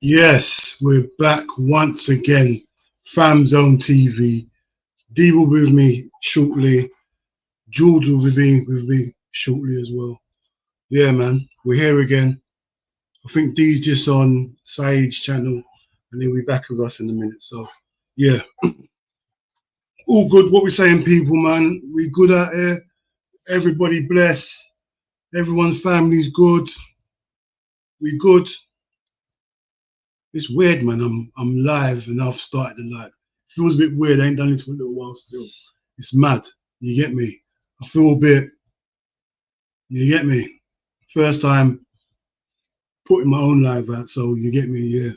Yes, we're back once again. FamZone TV. D will be with me shortly. George will be with me shortly as well. Yeah, man, we're here again. I think D's just on Saeed's channel, and he'll be back with us in a minute. So, yeah, all good. What we saying, people, man? We good out here. Everybody blessed. Everyone's family's good. We good. It's weird, man. I'm live and I've started the live. Feels a bit weird. I ain't done this for a little while still. It's mad. You get me? I feel a bit. You get me? First time putting my own live out, so you get me, yeah.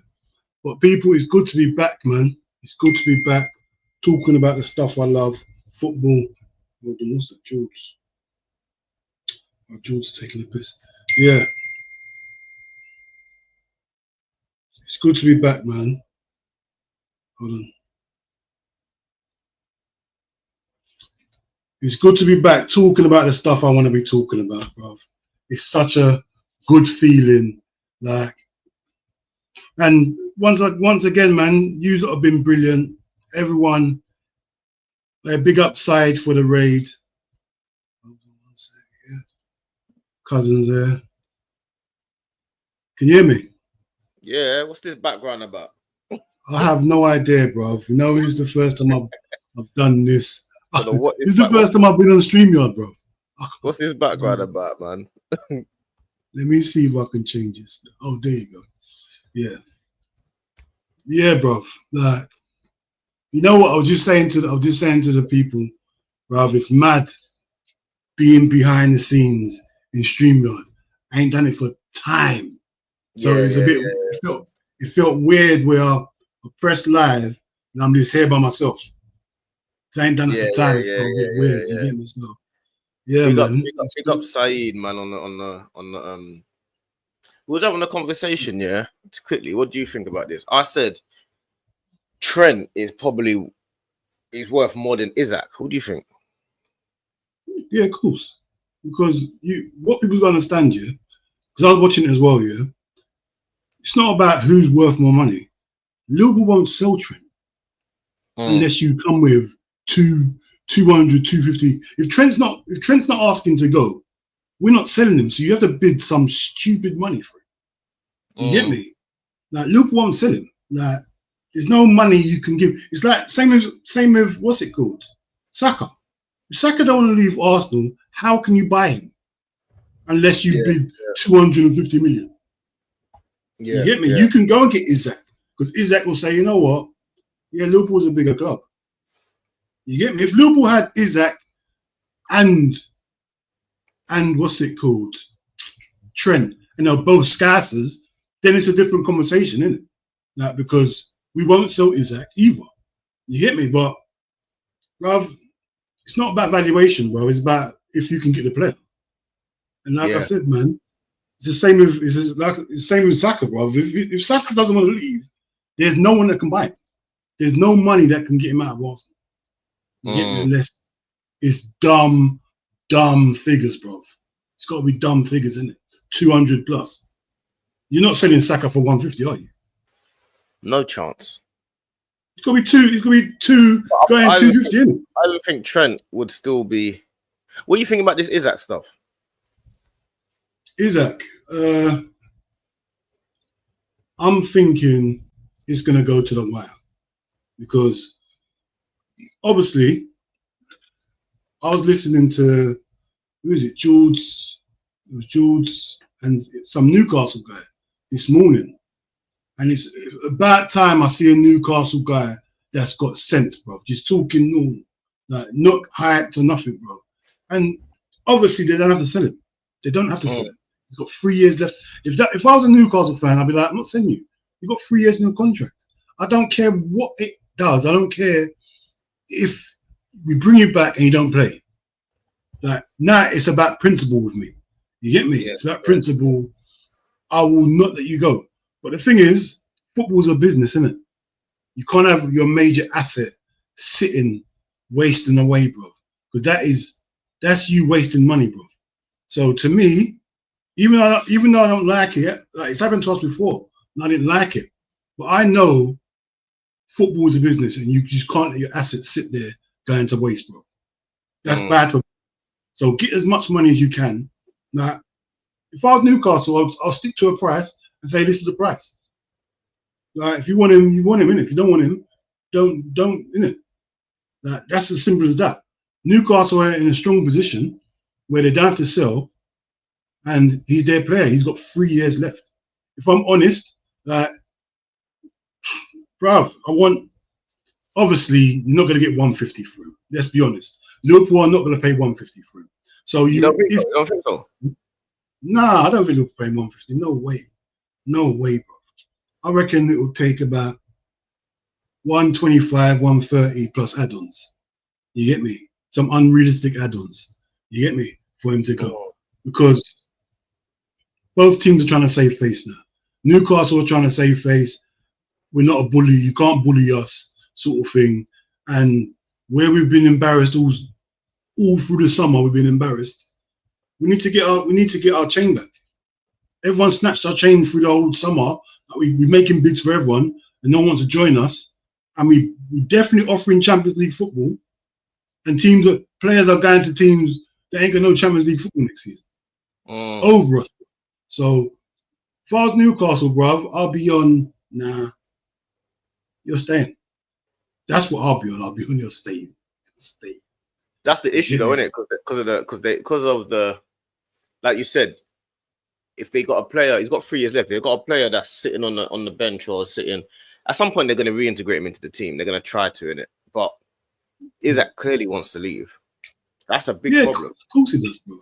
But people, it's good to be back, man. It's good to be back talking about the stuff I love, football. Hold on, what's that, George? Oh, George's taking a piss. Yeah. It's good to be back, man. Hold on. It's good to be back talking about the stuff I want to be talking about, bro. It's such a good feeling, like. And once again, man, you have been brilliant. Everyone, a big upside for the raid. Hold on one sec, yeah. Cousins there. Can you hear me? Yeah. What's this background about? I have no idea, bro. You know, it's the first time I've done this. So It's the first time I've been on StreamYard, bro. What's this background about, man? Let me see if I can change this. Oh, there you go. Yeah. Yeah, bro. Like, you know what I was just saying to the people, bro. It's mad being behind the scenes in StreamYard. I ain't done it for time, so it's a bit. Yeah. It felt weird where I pressed live and I'm just here by myself. So I ain't done it for time. It's got a bit weird. You get me? So, yeah, man. Pick up Saeed, man. On the we was having a conversation, yeah. Quickly, what do you think about this? I said Trent is worth more than Isak. Who do you think? Yeah, of course. Because what people don't understand, yeah, because I was watching it as well, yeah. It's not about who's worth more money. Liverpool won't sell Trent unless you come with 200, 250. If Trent's not asking to go, we're not selling him. So you have to bid some stupid money for it. You get me? Like Liverpool won't sell him. Like there's no money you can give. It's like same as what's it called? Saka. If Saka don't want to leave Arsenal, how can you buy him? Unless you bid 250 million. Yeah, you get me? Yeah. You can go and get Isak because Isak will say, you know what? Yeah, Liverpool's a bigger club. You get me? If Liverpool had Isak and what's it called? Trent, and they're both scarces, then it's a different conversation, isn't it? Like, because we won't sell Isak either. You get me? But, bruv, it's not about valuation, bro. It's about if you can get the player. And like I said, man, it's the same with Saka, bro. If Saka doesn't want to leave, there's no one that can buy him. There's no money that can get him out of Arsenal. You get me? Unless it's dumb figures, bro. It's got to be dumb figures, isn't it? 200 plus. You're not selling Saka for 150, are you? No chance. It's got to be two. It's got to be two going 250, isn't it? I don't think Trent would still be. What do you think about this Isak stuff? Isak, I'm thinking it's going to go to the wire because obviously I was listening to who is it, George and some Newcastle guy this morning, and it's about time I see a Newcastle guy that's got sense, bro. Just talking normal, like not hyped or nothing, bro. And obviously they don't have to sell him. They don't have to sell him. He's got 3 years left. If I was a Newcastle fan, I'd be like, I'm not selling you. You've got 3 years in your contract. I don't care what it does. I don't care if we bring you back and you don't play. Like now, it's about principle with me. You get me? Yeah, it's about principle. I will not let you go. But the thing is, football's a business, isn't it? You can't have your major asset sitting, wasting away, bro. Because that's you wasting money, bro. So to me, even though I don't like it, like it's happened to us before. and I didn't like it. But I know football is a business, and you just can't let your assets sit there going to waste, bro. That's bad for. So get as much money as you can. Now, if I was Newcastle, I'll stick to a price and say this is the price. Like, if you want him, you want him, innit? If you don't want him, don't, innit? That's as simple as that. Newcastle are in a strong position where they don't have to sell, and he's their player. He's got 3 years left. If I'm honest, bruv, obviously, you're not going to get 150 through. Let's be honest. Liverpool are not going to pay 150 through. So you don't think so? Nah, I don't think Liverpool pay 150. No way. No way, bro. I reckon it will take about 125, 130 plus add-ons. You get me? Some unrealistic add-ons. You get me? For him to go. Because both teams are trying to save face now. Newcastle are trying to save face. We're not a bully. You can't bully us, sort of thing. And where we've been embarrassed all through the summer, we've been embarrassed. We need to get our chain back. Everyone snatched our chain through the whole summer. We're making bids for everyone, and no one wants to join us. And we're definitely offering Champions League football. And players are going to teams that ain't got no Champions League football next season. Over us. So, as far as Newcastle, bruv, I'll be on. Nah, you're staying. That's what I'll be on. I'll be on. You're staying. Stay. That's the issue, though, isn't it? Because of the, like you said, if they got a player, he's got 3 years left. They've got a player that's sitting on the bench or sitting. At some point, they're going to reintegrate him into the team. They're going to try to, innit? But Isak clearly wants to leave. That's a big problem. Of course he does, bro.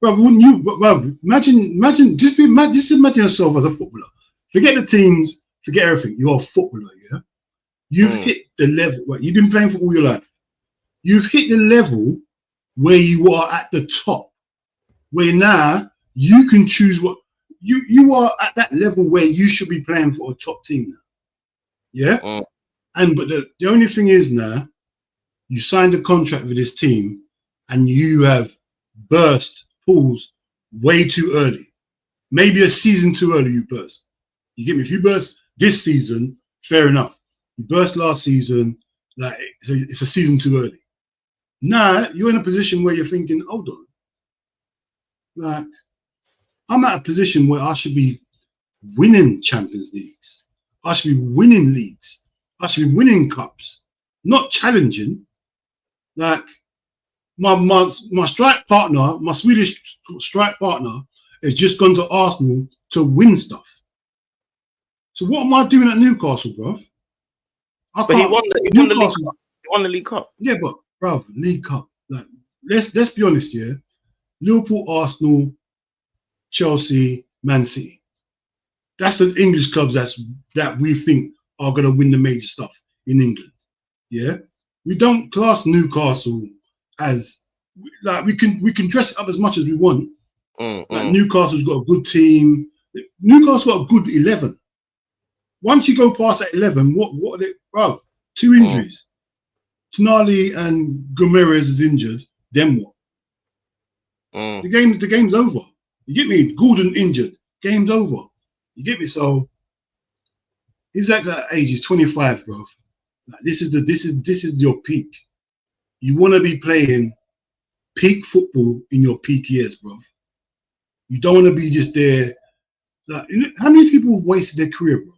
Bro, wouldn't you? Bro, imagine. Just imagine yourself as a footballer. Forget the teams. Forget everything. You're a footballer, yeah. You've hit the level. Right, you've been playing for all your life. You've hit the level where you are at the top. Where now you can choose what you are at that level where you should be playing for a top team now. Yeah. But the only thing is now, you signed a contract with this team and you have burst pools way too early. Maybe a season too early you burst. You get me? If you burst this season, fair enough. You burst last season, like it's a season too early. Now you're in a position where you're thinking, hold on. Like, I'm at a position where I should be winning Champions Leagues. I should be winning leagues. I should be winning cups, not challenging. Like my strike partner, my Swedish strike partner, has just gone to Arsenal to win stuff. So what am I doing at Newcastle, bruv? But he won the League Cup. He won the League Cup. Yeah, but bruv, League Cup. Like, let's be honest here. Liverpool, Arsenal, Chelsea, Man City. That's the English clubs that we think are going to win the major stuff in England. Yeah, we don't class Newcastle as like we can dress it up as much as we want. Like Newcastle's got a good team. Newcastle got a good 11. Once you go past that 11, what are they, bruv? 2 injuries. Tonali and Gomez is injured. Then what? The game's over. You get me? Gordon injured. Game's over. You get me? So he's at that age. He's 25, bro. Like, this is your peak. You want to be playing peak football in your peak years, bro. You don't want to be just there. Like, how many people have wasted their career, bro?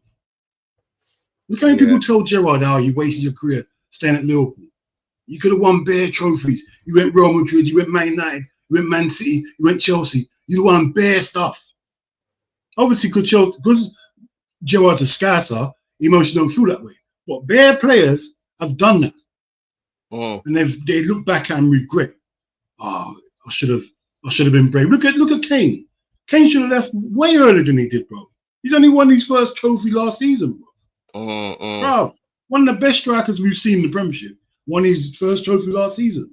Look how many people tell Gerrard how you wasted your career staying at Liverpool. You could have won bare trophies. You went Real Madrid. You went Man United. You went Man City. You went Chelsea. You won bare stuff. Obviously, because Gerrard's a scouser, emotions don't feel that way. But bare players have done that, and they look back and regret. I should have been brave. Look at Kane. Kane should have left way earlier than he did, bro. He's only won his first trophy last season, bro. Bro, one of the best strikers we've seen in the Premiership won his first trophy last season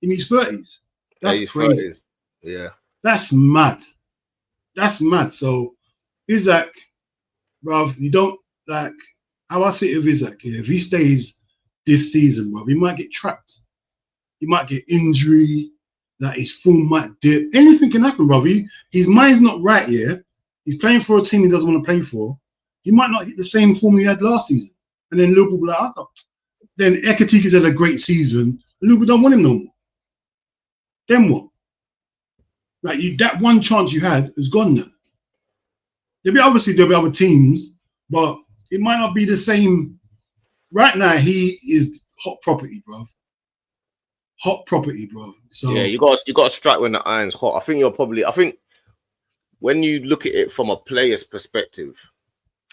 in his 30s. That's crazy. 30s. Yeah, that's mad. That's mad. So Isak, bruv, you don't like how I see it with Isak. Yeah, if he stays this season, bruv, he might get trapped. He might get injury. That his form might dip. Anything can happen, bruv. His mind's not right. Yeah, he's playing for a team he doesn't want to play for, he might not hit the same form he had last season. And then Liverpool will be like, oh. Then Ekatiki's had a great season, and Liverpool don't want him no more. Then what? Like that one chance you had is gone now. There'll be other teams, but it might not be the same. Right now, he is hot property, bro. Hot property, bro. So yeah, you got to strike when the iron's hot. I think when you look at it from a player's perspective,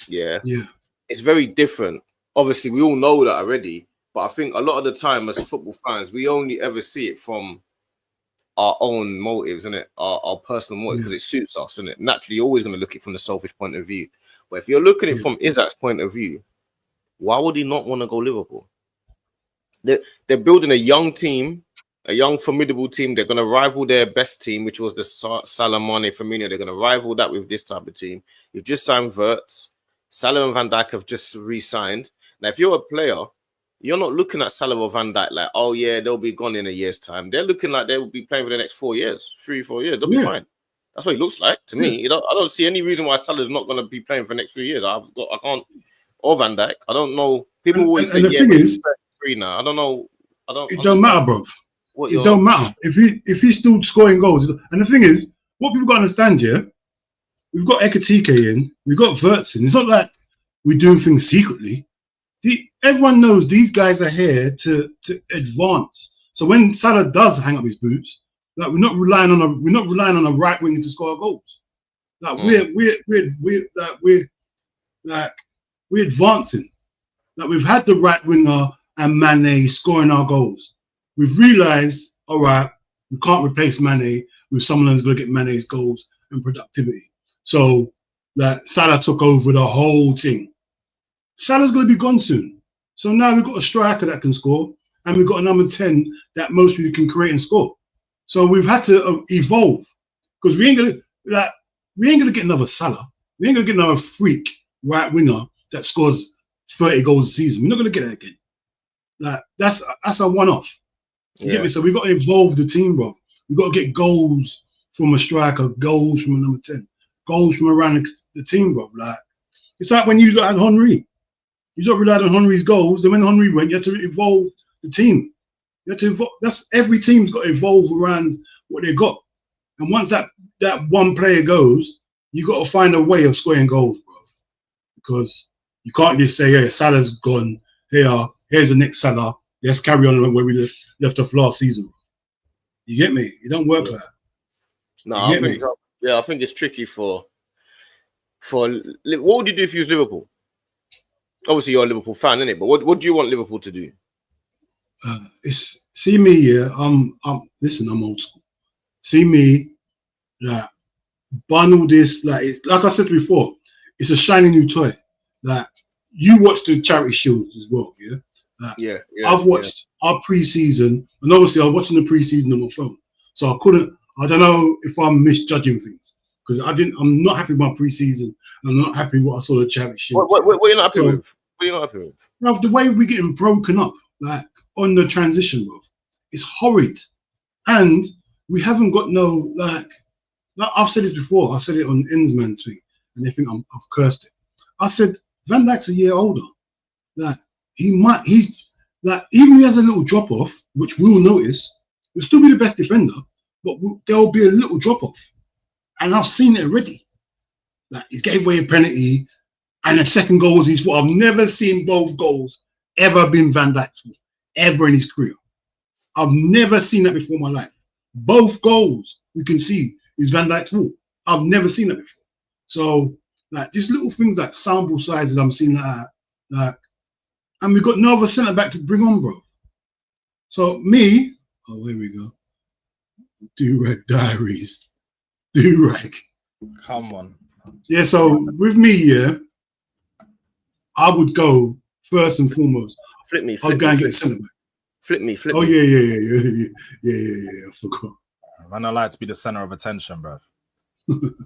yeah, it's very different. Obviously, we all know that already, but I think a lot of the time as football fans, we only ever see it from our own motives, isn't it? Our personal motives, because it suits us, isn't it? Naturally, you're always going to look at it from the selfish point of view. But if you're looking at it from Isak's point of view, why would he not want to go Liverpool? They're building a young team, a young formidable team. They're going to rival their best team, which was the Salah, Mane, Firmino. They're going to rival that with this type of team. You've just signed Wirtz. Salah and Van Dijk have just re-signed. Now, if you're a player, you're not looking at Salah or Van Dijk like, oh yeah, they'll be gone in a year's time. They're looking like they will be playing for the next 4 years, 3-4 years. They'll be fine. That's what it looks like to me. I don't see any reason why Salah's not going to be playing for the next 3 years. I can't. Or Van Dijk. I don't know. People always say, the thing is, 33 now. I don't know. It don't matter, bro. It don't matter if he's still scoring goals. And the thing is, what people got to understand, we've got Ekatike in, we've got Wirtz in. It's not like we're doing things secretly. Everyone knows these guys are here to advance. So when Salah does hang up his boots, like we're not relying on a right winger to score goals. Like we're advancing. Like we've had the right winger and Mane scoring our goals. We've realised, all right, we can't replace Mane with someone who's going to get Mane's goals and productivity. So that Salah took over the whole thing. Salah's going to be gone soon. So now we've got a striker that can score, and we've got a number 10 that most people can create and score. So we've had to evolve, because we ain't gonna get another Salah. We ain't gonna get another freak right winger that scores 30 goals a season. We're not gonna get that again. Like that's a one-off. You get me? So we've got to evolve the team, bro. We've got to get goals from a striker, goals from a number 10, goals from around the team, bro. Like it's like when you had Henry. You don't rely on Henry's goals. Then when Henry went, you had to evolve the team. You have to evolve. That's every team's got to evolve around what they got. And once that one player goes, you got to find a way of scoring goals, bro. Because you can't just say, "Yeah, Salah's gone. Here's the next Salah. Let's carry on where we left off last season." You get me? It don't work like that. No, I think it's tricky for. What would you do if you was Liverpool? Obviously, you're a Liverpool fan, innit? But what do you want Liverpool to do? See me, I'm old school. See me, like bundle this, like it's like I said before, it's a shiny new toy. Like you watch the Charity Shield as well, yeah. Like, I've watched our preseason, and obviously I was watching the preseason on my phone, so I don't know if I'm misjudging things because I'm not happy with my preseason. I'm not happy with what I saw the Charity Shield. What are you not happy with? What are you not happy with? Bro, the way we're getting broken up, like on the transition, bro, it's horrid. And we haven't got no, like I've said this before, I said it on Ensman's thing, and they think I've cursed it. I said, Van Dijk's a year older. Like, he's like, even if he has a little drop off, which we'll notice, he'll still be the best defender, but there'll be a little drop off. And I've seen it already. Like, he's gave away a penalty, and the second goal was his fault. I've never seen both goals ever been Van Dijk's fault, ever in his career. I've never seen that before in my life. Both goals we can see is Van Dijk's fault. I've never seen that before. So, like, just little things like sample sizes I'm seeing like, and we've got no other centre back to bring on, bro. So me, here we go. Do-rag diaries. Do-rag. Come on. Yeah, so with me, I would go first and foremost. I'll go and get a centre back. Flip me. Oh, yeah. I forgot. Man, I like to be the center of attention, bro.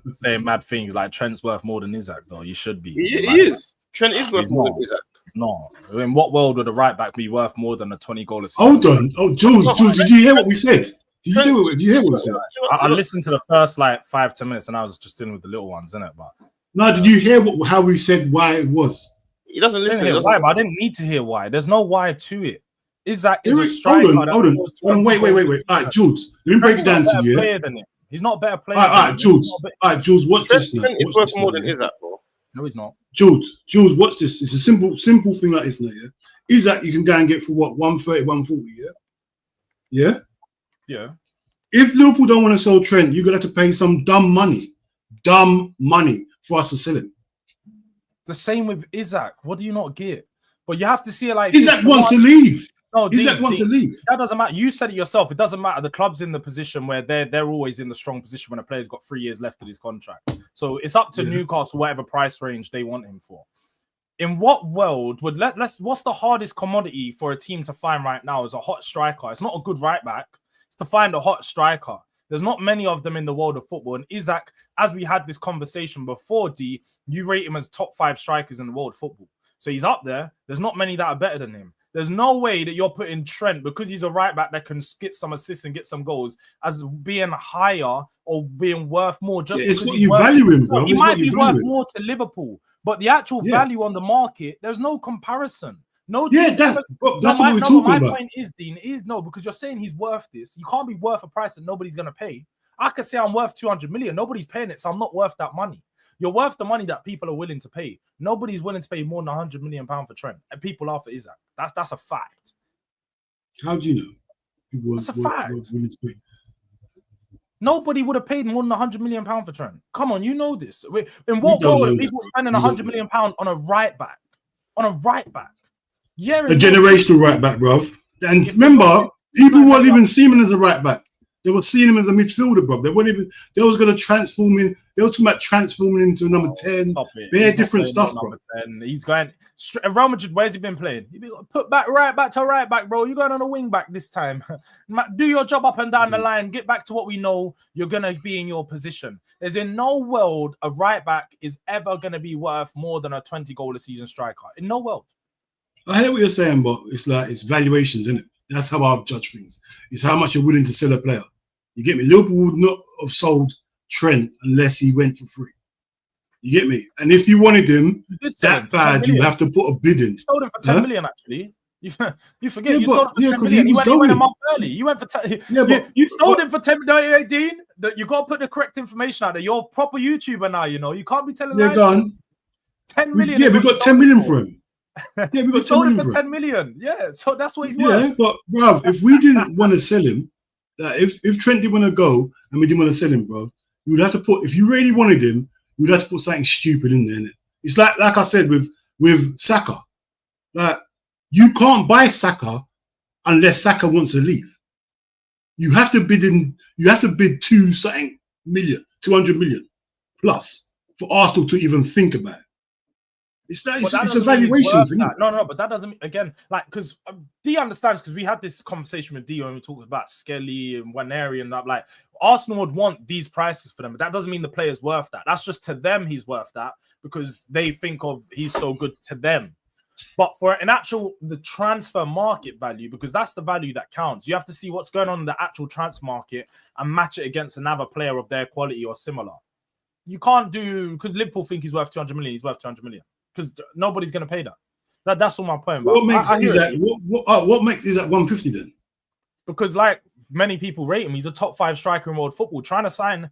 Saying mad things like Trent's worth more than Isak, though. You should be. He is. Trent is worth more than Isak. He's not. In what world would a right back be worth more than a 20-goal assist? Hold on. Oh, Jules, did you hear what we said? Did you hear what we said? I listened to the first 5-10 minutes and I was just dealing with the little ones, innit? But Now, did you hear how we said why it was? He doesn't I didn't listen. hear Doesn't why, but I didn't need to hear why. There's no why to it. Isak is a Hold striker. on. Wait. All right, Jules. Let me break it down to you. Player than him. He's not a better player. All right, Jules. All right, Jules. Watch this now. Trent is worth more than Isak, bro. No, he's not. Jules, watch this. It's a simple thing like this now, yeah? Isak, you can go and get for what, 130, 140, yeah? Yeah? Yeah. If Liverpool don't want to sell Trent, you're going to have to pay some dumb money for us to sell him. The same with Isak. What do you not get? But you have to see it like Isak wants to leave. No, Isak wants to leave. That doesn't matter. You said it yourself. It doesn't matter. The club's in the position where they're always in the strong position when a player's got 3 years left of his contract. So it's up to Newcastle, whatever price range they want him for. In what world would what's the hardest commodity for a team to find right now is a hot striker? It's not a good right back. It's to find a hot striker. There's not many of them in the world of football. And Isak, as we had this conversation before, D, you rate him as top 5 strikers in the world of football. So he's up there. There's not many that are better than him. There's no way that you're putting Trent, because he's a right back that can get some assists and get some goals, as being higher or being worth more. Just it's because what you value him, bro. He might be worth more to Liverpool, but the actual value on the market, there's no comparison. No, that's what we're talking about. My point is, Dean, because you're saying he's worth this. You can't be worth a price that nobody's going to pay. I could say I'm worth 200 million. Nobody's paying it, so I'm not worth that money. You're worth the money that people are willing to pay. Nobody's willing to pay more than £100 million for Trent, and people are for Isak. That's a fact. How do you know? That's a fact. Nobody would have paid more than £100 million for Trent. Come on, you know this. In what world are people spending £100 million on a right back? On a right back? Yeah, a generational right back, bruv. And remember, people weren't even seeing him as a right back. They were seeing him as a midfielder, bro. They was going to transform him. They were talking about transforming into number 10. They're different stuff, bro. 10. He's going. Real Madrid, where's he been playing? He been put back right back to right back, bro. You're going on a wing back this time. Do your job up and down the line. Get back to what we know. You're going to be in your position. There's in no world a right back is ever going to be worth more than a 20-goal a season striker. In no world. I hear what you're saying, but it's valuations, isn't it? That's how I judge things. It's how much you're willing to sell a player. You get me? Liverpool would not have sold Trent unless he went for free. You get me? And if you wanted him that bad, you have to put a bid in. You sold him for 10 million, actually. You forget you sold him for 10 million. You went a month early. You went for 10. You sold him for 10 million, Dean. You got to put the correct information out there. You're a proper YouTuber now, you know. You can't be telling lies. Go on. 10 million. We got 10 million for him. Yeah, we got 10 million for 10 million. Yeah, so that's what he's worth. Yeah, but bruv, if we didn't want to sell him, if Trent didn't want to go and we didn't want to sell him, bro, you would have to put, if you really wanted him, you'd have to put something stupid in there. Innit? It's like I said with Saka. Like, you can't buy Saka unless Saka wants to leave. You have to bid 200 million plus for Arsenal to even think about it. It's a valuation thing. No, but that doesn't, again, like, because D understands, because we had this conversation with D when we talked about Skelly and Waneri and that, like, Arsenal would want these prices for them, but that doesn't mean the player's worth that. That's just to them he's worth that because they think of he's so good to them. But for the transfer market value, because that's the value that counts, you have to see what's going on in the actual transfer market and match it against another player of their quality or similar. You can't do, because Liverpool think he's worth 200 million, he's worth 200 million. Because nobody's going to pay that. That's all my point. What makes Isak 150 then? Because like many people rate him, he's a top 5 striker in world football. Trying to find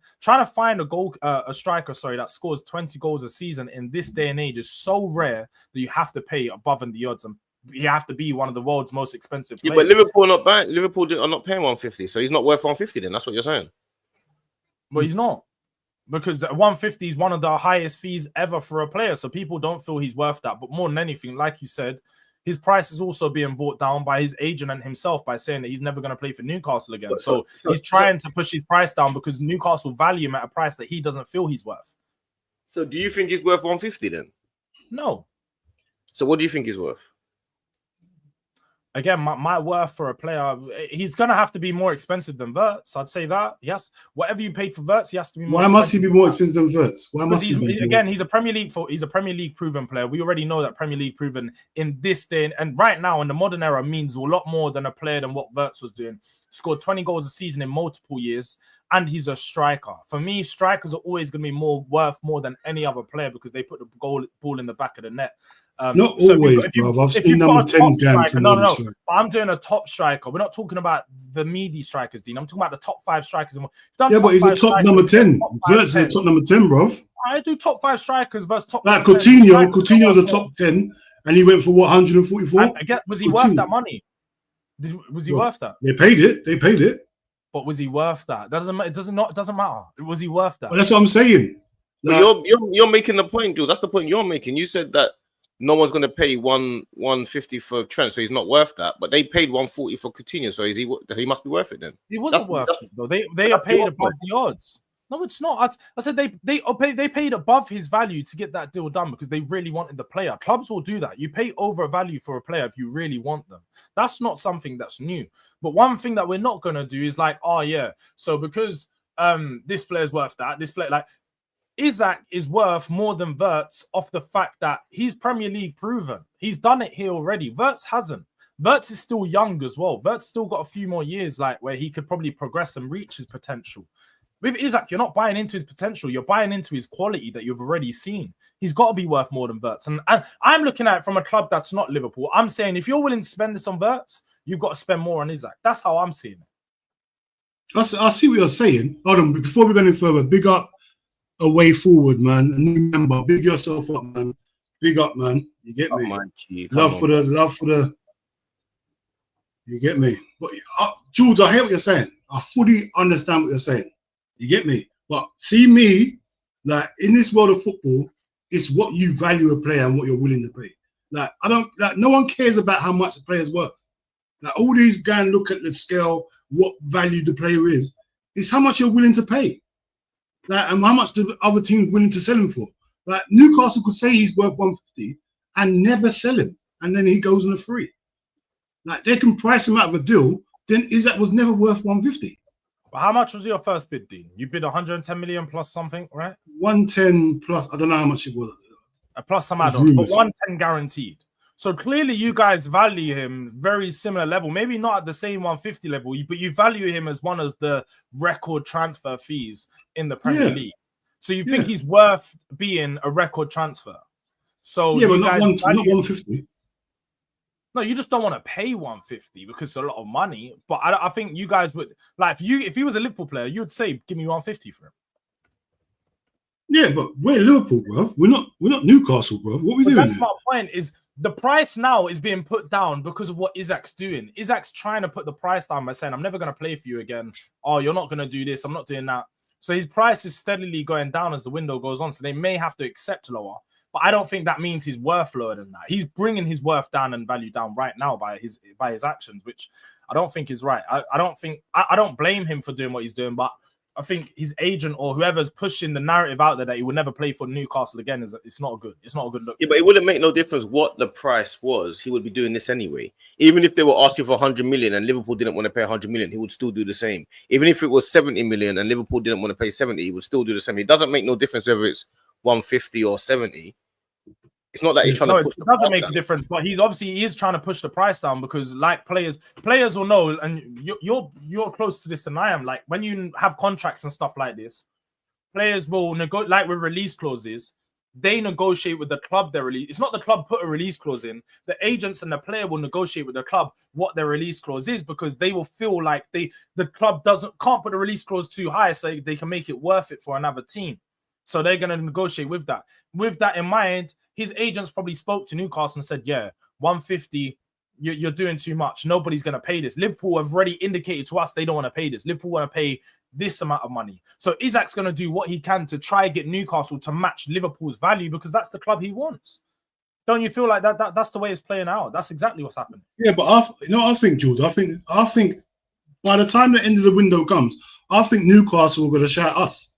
a striker, that scores 20 goals a season in this day and age is so rare that you have to pay above and the odds, and you have to be one of the world's most expensive players. But Liverpool are not paying 150, so he's not worth 150. Then that's what you're saying. But he's not. Because 150 is one of the highest fees ever for a player. So people don't feel he's worth that. But more than anything, like you said, his price is also being brought down by his agent and himself by saying that he's never going to play for Newcastle again. So he's trying to push his price down because Newcastle value him at a price that he doesn't feel he's worth. So do you think he's worth 150 then? No. So what do you think he's worth? Again, my worth for a player, he's gonna have to be more expensive than Wirtz. I'd say that. Yes, whatever you paid for Wirtz, he has to be more. Why must he be more expensive than Wirtz? Why must he be? Again, he's a Premier League proven player. We already know that Premier League proven in this day and right now in the modern era means a lot more than a player than what Wirtz was doing. Scored 20 goals a season in multiple years, and he's a striker. For me, strikers are always going to be worth more than any other player because they put the ball in the back of the net. Not always, bro. I've seen number 10s going for no. I'm doing a top striker. We're not talking about the meaty strikers, Dean. I'm talking about the top 5 strikers. Yeah, but he's a top number 10. Wirtz is a top number 10, bro. I do top 5 strikers versus top. Like Coutinho's a top 10, and he went for what 144. Was he worth that money? Was he worth that? They paid it. But was he worth that? It doesn't matter. Was he worth that? But that's what I'm saying. Like, you're making the point, dude. That's the point you're making. You said that no one's going to pay 150 for Trent, so he's not worth that. But they paid 140 for Coutinho, so he must be worth it then. He wasn't worth it though. They are paid above the odds. No, it's not. I said they paid above his value to get that deal done because they really wanted the player. Clubs will do that. You pay over value for a player if you really want them. That's not something that's new. But one thing that we're not going to do is like, oh yeah, so because this player's worth that, this player like. Isak is worth more than Wirtz off the fact that he's Premier League proven. He's done it here already. Wirtz hasn't. Wirtz is still young as well. Wirtz still got a few more years like where he could probably progress and reach his potential. With Isak, you're not buying into his potential. You're buying into his quality that you've already seen. He's got to be worth more than Wirtz. And I'm looking at it from a club that's not Liverpool. I'm saying if you're willing to spend this on Wirtz, you've got to spend more on Isak. That's how I'm seeing it. I see what you're saying. Hold on, before we go any further, big up a way forward, man. And remember, big yourself up, man. Big up, man. You get me? Love for the. You get me? But Jules, I hear what you're saying. I fully understand what you're saying. You get me? But see me, like in this world of football, it's what you value a player and what you're willing to pay. Like no one cares about how much a player's worth. Like all these guys look at the scale, what value the player is. It's how much you're willing to pay. Like, and how much the other team's willing to sell him for. Like Newcastle could say he's worth 150 and never sell him, and then he goes on a free. Like they can price him out of a deal. Then Isak was never worth 150. Well, how much was your first bid, Dean? You bid 110 million plus something, right? 110 plus. I don't know how much it was. Plus some add-ons, but 110 guaranteed. So clearly, you guys value him very similar level. Maybe not at the same 150 level, but you value him as one of the record transfer fees in the Premier League. So you think he's worth being a record transfer? So but not 150. No, you just don't want to pay 150 because it's a lot of money. But I think you guys would like if he was a Liverpool player, you would say give me 150 for him. Yeah, but we're Liverpool, bro. We're not Newcastle, bro. What we doing? That's my point. Is the price now is being put down because of what Isak's doing. Isak's trying to put the price down by saying, I'm never going to play for you again. Oh, you're not going to do this. I'm not doing that. So his price is steadily going down as the window goes on. So they may have to accept lower. But I don't think that means he's worth lower than that. He's bringing his worth down and value down right now by his actions, which I don't think is right. I don't blame him for doing what he's doing, but I think his agent or whoever's pushing the narrative out there that he will never play for Newcastle again it's not a good look. Yeah, but it wouldn't make no difference what the price was. He would be doing this anyway. Even if they were asking for 100 million and Liverpool didn't want to pay 100 million, he would still do the same. Even if it was 70 million and Liverpool didn't want to pay 70, he would still do the same. It doesn't make no difference whether it's 150 or 70. It's not that he's trying to push the price down. It doesn't make a difference, but he is trying to push the price down because, like players will know, and you're close to this than I am. Like when you have contracts and stuff like this, players will negotiate. Like with release clauses, they negotiate with the club their release. It's not the club put a release clause in. The agents and the player will negotiate with the club what their release clause is because they will feel like the club can't put a release clause too high so they can make it worth it for another team. So they're going to negotiate with that. With that in mind, his agents probably spoke to Newcastle and said, yeah, 150, you're doing too much. Nobody's going to pay this. Liverpool have already indicated to us they don't want to pay this. Liverpool want to pay this amount of money. So Isak's going to do what he can to try and get Newcastle to match Liverpool's value because that's the club he wants. Don't you feel like that's the way it's playing out? That's exactly what's happening. Yeah, but I think, Jules, I think by the time the end of the window comes, I think Newcastle are going to shout us.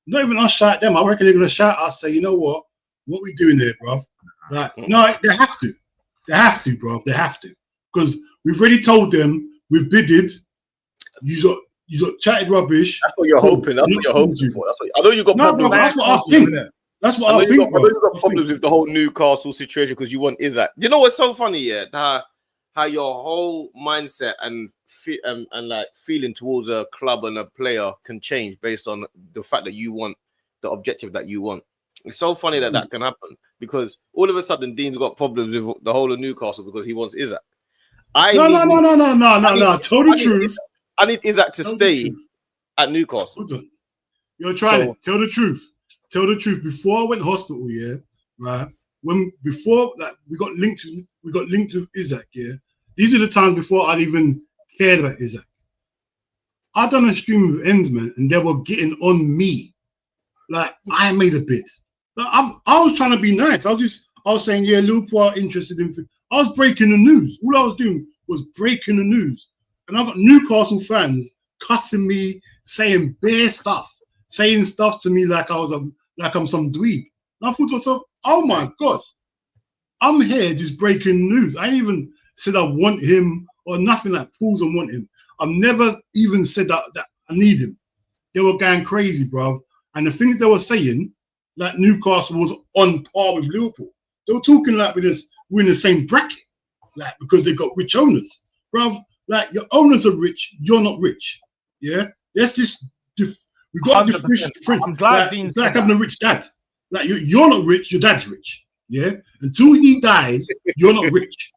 Not even us shout them. I reckon they're going to shout us, say, you know what we doing there, bro? Like, no, they have to. They have to, bro. They have to. because we've already told them we've bidded. You got chatted rubbish. That's what you're hoping. That's what you're hoping for. I know you got no, problems. bro, that's what I think. That's what I think. I know you got problems with the whole Newcastle situation because you want Isak. Do you know what's so funny? Yeah, how your whole mindset and like feeling towards a club and a player can change based on the fact that you want the objective that you want. It's so funny that can happen because all of a sudden Dean's got problems with the whole of Newcastle because he wants Isak. No. Tell the truth. I need Isak to stay at Newcastle. Hold on. You're trying to tell the truth. Tell the truth. Before I went to hospital, yeah, right. Before that we got linked with Isak, yeah. These are the times before I'd even cared about Isak. I done a stream with Ensman and they were getting on me. Like I made a bid. Like, I was trying to be nice. I was saying, yeah, Liverpool are interested in. I was breaking the news. All I was doing was breaking the news. And I got Newcastle fans cussing me, saying bare stuff, saying stuff to me like I'm some dweeb. And I thought to myself, oh my God, I'm here just breaking news. I ain't even said I want him or nothing like pulls and want him. I've never even said that I need him. They were going crazy, bruv. And the things they were saying, like Newcastle was on par with Liverpool. They were talking like we're in the same bracket, like because they got rich owners, bruv. Like your owners are rich, you're not rich. Yeah, that's just we got a different. I'm glad like, Dean's it's like having a rich dad. Like you're not rich, your dad's rich. Yeah, until he dies, you're not rich.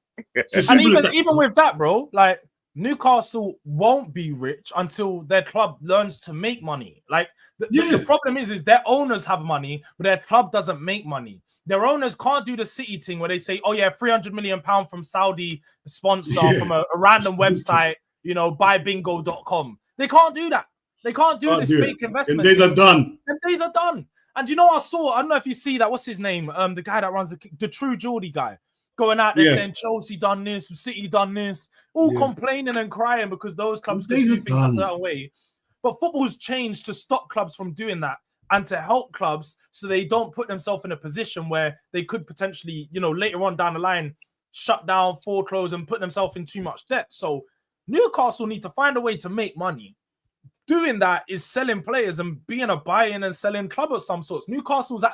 And even with that, bro, like Newcastle won't be rich until their club learns to make money. Like the problem is their owners have money, but their club doesn't make money. Their owners can't do the City thing where they say, oh yeah, £300 million from Saudi sponsor from a random website, buybingo.com. They can't do that. They can't do this fake investment. Them days are done. Them days are done. And I don't know if you see that, what's his name? The guy that runs the True Geordie guy. Going out there saying Chelsea done this, City done this, all complaining and crying because those clubs can do things a certain way. But football's changed to stop clubs from doing that and to help clubs so they don't put themselves in a position where they could potentially, later on down the line, shut down, foreclose, and put themselves in too much debt. So Newcastle need to find a way to make money. Doing that is selling players and being a buying and selling club of some sorts. Newcastle's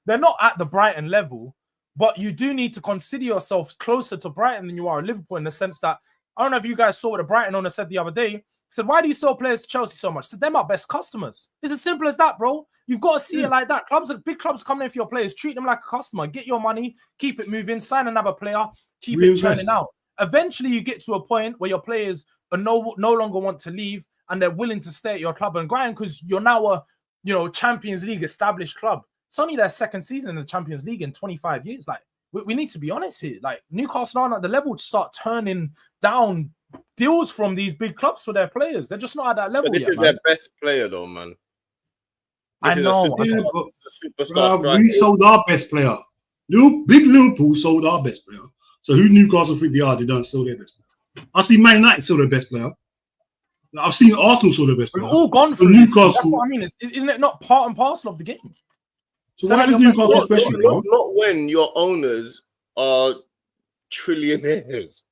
they're not at the Brighton level. But you do need to consider yourselves closer to Brighton than you are at Liverpool in the sense that, I don't know if you guys saw what the Brighton owner said the other day. He said, why do you sell players to Chelsea so much? He said, they're my best customers. It's as simple as that, bro. You've got to see it like that. Big clubs coming in for your players. Treat them like a customer. Get your money. Keep it moving. Sign another player. Keep it churning out. Eventually, you get to a point where your players are no longer want to leave and they're willing to stay at your club and grind because you're now a Champions League established club. It's only their second season in the Champions League in 25 years. Like, we need to be honest here. Like, Newcastle aren't at the level to start turning down deals from these big clubs for their players. They're just not at that level yet. This is their best player, though, man. I know. We sold our best player. Big Liverpool sold our best player. So who Newcastle think they are? They don't sell their best player. I see Man United sell their best player. I've seen Arsenal sell their best player. We've all gone through Newcastle. That's what I mean. Isn't it not part and parcel of the game? So why does Newcastle special? Not when your owners are trillionaires.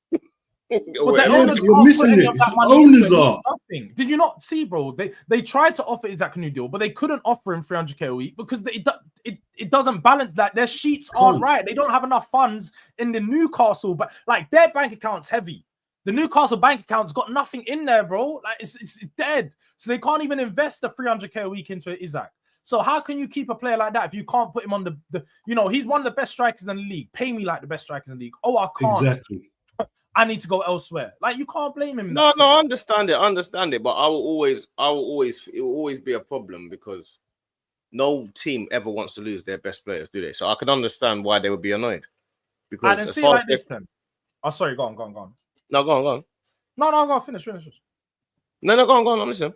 You're missing it. Owners are. Nothing. Did you not see, bro? They tried to offer Isak a new deal, but they couldn't offer him 300k a week because it doesn't balance that. Their sheets aren't right. They don't have enough funds in the Newcastle, but like their bank account's heavy. The Newcastle bank account's got nothing in there, bro. Like it's dead. So they can't even invest the 300k a week into Isak. So how can you keep a player like that if you can't put him on the he's one of the best strikers in the league. Pay me like the best strikers in the league. Oh, I can't. Exactly. I need to go elsewhere. Like, you can't blame him. No, I understand it. But it will always be a problem because no team ever wants to lose their best players, do they? So I can understand why they would be annoyed. Because and see like this then. Oh, sorry, go on. No, go on. No, go on, finish. No, go on, I'm listening.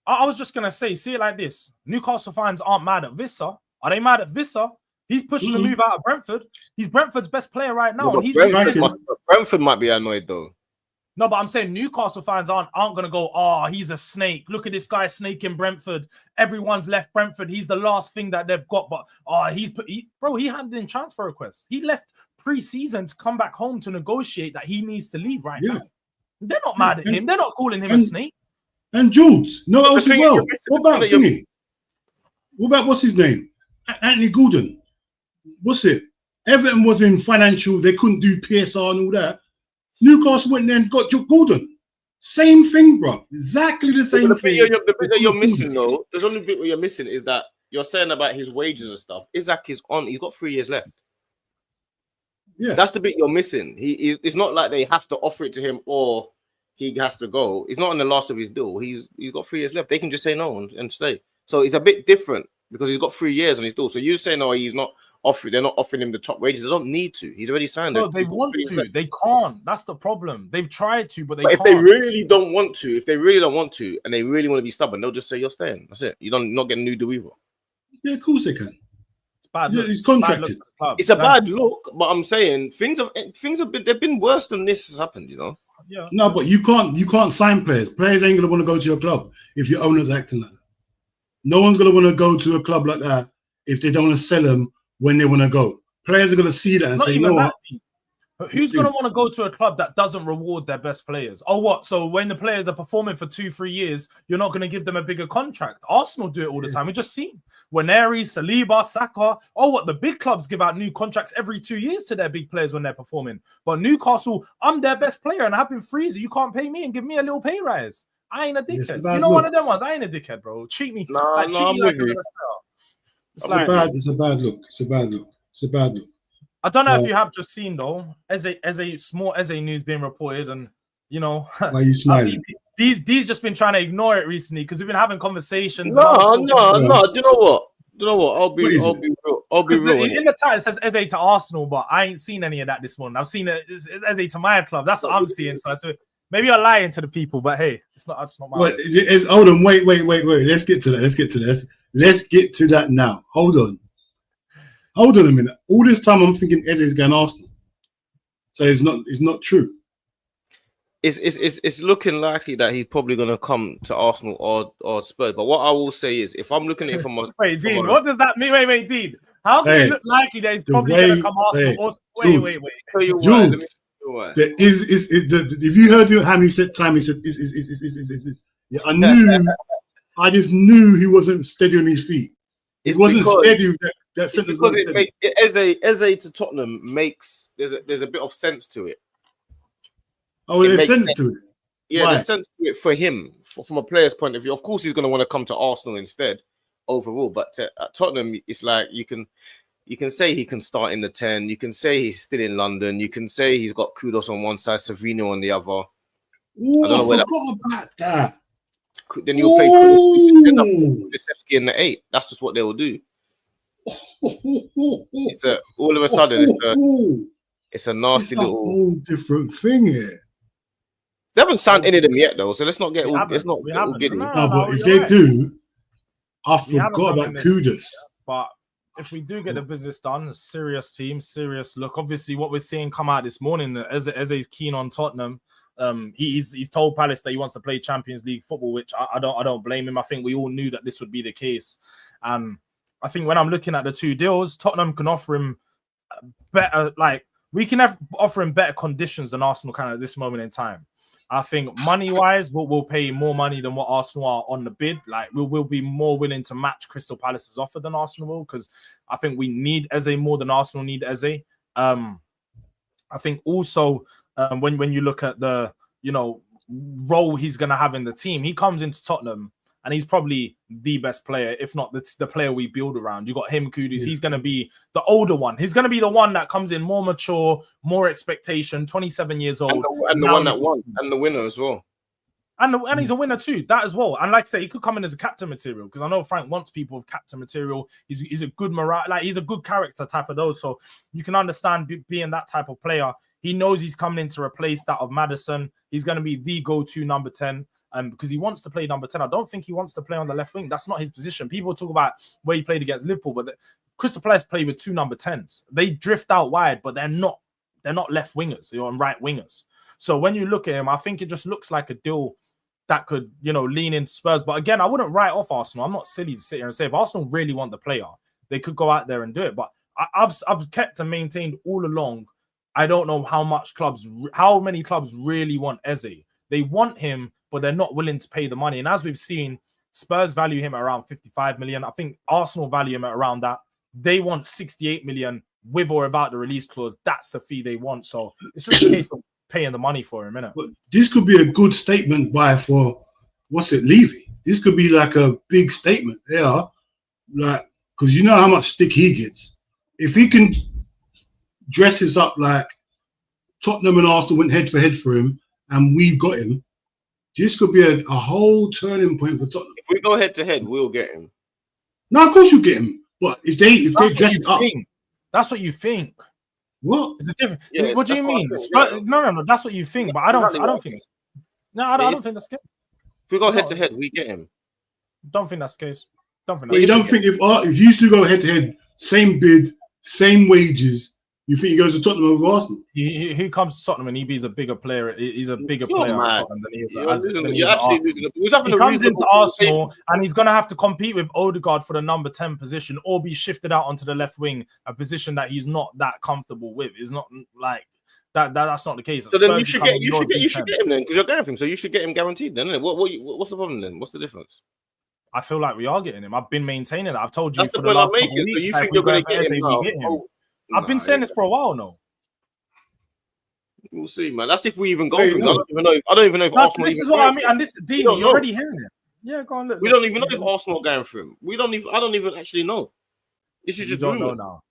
I was just gonna say, see it like this. Newcastle fans aren't mad at Visser. Are they mad at Visser? He's pushing the move out of Brentford. He's Brentford's best player right now. No, and Brentford might be annoyed though. No, but I'm saying Newcastle fans aren't gonna go, oh, he's a snake. Look at this guy snaking Brentford. Everyone's left Brentford. He's the last thing that they've got. But he handed in transfer requests. He left pre-season to come back home to negotiate that he needs to leave right Yeah. now. They're not mad at him. They're not calling him a and- snake. And Jules, no The else as thing is, well. you're missing What the about thing that Thingy? What about what's his name? Anthony Gordon. What's it? Everton was in financial. They couldn't do PSR and all that. Newcastle went there and got Joe Gordon. Same thing, bro. Exactly the same The thing. bit that you're missing, Gordon. though, there's only bit where you're missing is that you're saying about his wages and stuff. Isak is on. He's got 3 years left. Yeah. That's the bit you're missing. It's not like they have to offer it to him or he has to go. He's not on the last of his deal. He's got 3 years left. They can just say no and stay. So it's a bit different because he's got 3 years on his deal. So you say no, he's not offering. They're not offering him the top wages. They don't need to. He's already signed. No, they want to. They can't. That's the problem. They've tried to, but they can't. If they really don't want to, and they really want to be stubborn, they'll just say you're staying. That's it. You're not getting a new deal either. Yeah, of course they can. It's bad look. He's contracted. It's a bad look, but I'm saying things have been worse than this has happened. You know. Yeah. No, but you can't sign players. Players ain't gonna want to go to your club if your owner's acting like that. No one's gonna want to go to a club like that if they don't want to sell them when they want to go. Players are gonna see that and say, "No, what? But who's going to want to go to a club that doesn't reward their best players? Oh, what? So when the players are performing for 2-3 years, you're not going to give them a bigger contract? Arsenal do it all the time. We just see Waneri, Saliba, Saka. Oh, what? The big clubs give out new contracts every 2 years to their big players when they're performing. But Newcastle, I'm their best player and I've been freezer. You can't pay me and give me a little pay rise. I ain't a dickhead. You know, one of them ones. I ain't a dickhead, bro. Treat me like It's a bad look. It's a bad look. It's a bad look. I don't know if you have just seen though, as a small news being reported, and you know, why are you smiling? D's just been trying to ignore it recently because we've been having conversations. No. Do you know what? I'll be real. In the title it says Eze to Arsenal, but I ain't seen any of that this morning. I've seen it's Eze to my club. That's what I'm seeing. So maybe you're lying to the people, but hey, it's not my. What is it? Hold on, wait. Let's get to that. Let's get to that now. Hold on a minute. All this time I'm thinking Eze's going Arsenal. So it's not true. It's looking likely that he's probably gonna come to Arsenal or Spurs. But what I will say is if I'm looking at it from a Dean, what does that mean? Wait, Dean. How can it look likely that he's probably gonna come Arsenal wait. Jules, if you heard how he said time, he said is yeah, I just knew he wasn't steady on his feet. It wasn't steady. That sentence because Eze to Tottenham makes there's a bit of sense to it. Oh, there's sense to it. Yeah, there's sense to it for him from a player's point of view. Of course, he's going to want to come to Arsenal instead overall. But at Tottenham, it's like you can say he can start in the 10. You can say he's still in London. You can say he's got Kudos on one side, Savinho on the other. Ooh, I forgot about that. Then you'll play Kulusevski in the 8. That's just what they will do. It's all of a sudden it's a nasty little whole different thing here. They haven't signed any of them yet though, so let's not get all giddy. No, but if they do, I forgot about Kudos. But if we do get the business done, a serious team, serious look. Obviously, what we're seeing come out this morning, Eze's keen on Tottenham. He's told Palace that he wants to play Champions League football, which I don't blame him. I think we all knew that this would be the case. I think when I'm looking at the two deals, Tottenham can offer him better, we can offer him better conditions than Arsenal can at this moment in time. I think money-wise, we'll pay more money than what Arsenal are on the bid. We'll be more willing to match Crystal Palace's offer than Arsenal will, because I think we need Eze more than Arsenal need Eze. I think also when you look at the role he's going to have in the team, he comes into Tottenham and he's probably the best player, if not the player we build around. You got him, Kudus. He's going to be the older one. He's going to be the one that comes in more mature, more expectation, 27 years old. And the one that won, and the winner as well. And he's a winner too, that as well. And like I say, he could come in as a captain material, because I know Frank wants people with captain material. He's a good morale, he's a good character type of those. So you can understand being that type of player. He knows he's coming in to replace that of Maddison. He's going to be the go-to number 10. Because he wants to play number 10. I don't think he wants to play on the left wing. That's not his position. People talk about where he played against Liverpool, but Crystal Palace play with 2 number 10s. They drift out wide, but they're not left wingers. They're on right wingers. So when you look at him, I think it just looks like a deal that could, lean into Spurs. But again, I wouldn't write off Arsenal. I'm not silly to sit here and say if Arsenal really want the player, they could go out there and do it. But I've kept and maintained all along I don't know how many clubs really want Eze. They want him, but they're not willing to pay the money. And as we've seen, Spurs value him at around 55 million. I think Arsenal value him at around that. They want 68 million with or without the release clause. That's the fee they want. So it's just a case of paying the money for him, innit? But this could be a good statement for Levy. This could be like a big statement. Yeah, like, because you know how much stick he gets. If he can dress this up like Tottenham and Arsenal went head for head for him, and we got him, this could be a whole turning point for Tottenham. If we go head to head, we'll get him. No, of course you get him. But if they dress it up, that's what you think. What? It's a different. Yeah, what do you mean? No. That's what you think, but I don't think it's. No, I don't think that's the case. If we go head to head, we get him. Don't think that's the case. But you don't think if you used to go head to head, same bid, same wages, you think he goes to Tottenham over Arsenal? He comes to Tottenham and he's a bigger player. He's a bigger player at Tottenham than he is. He comes into Arsenal and he's going to have to compete with Odegaard for the number 10 position, or be shifted out onto the left wing, a position that he's not that comfortable with. It's not like that. That's not the case. So then you should get him then, because you're going for him. So you should get him guaranteed then. Isn't it? What's the problem then? What's the difference? I feel like we are getting him. I've been maintaining it. I've told you that's for the last couple weeks. So you think you're going to get him now? I've been saying this for a while now. We'll see, man. That's if we even go for it. I don't even know if Arsenal. This is what I mean. And this, Dean, you're already hearing it. Yeah, go on. We don't even know if Arsenal are going for him. I don't even actually know. This is just don't rumors. know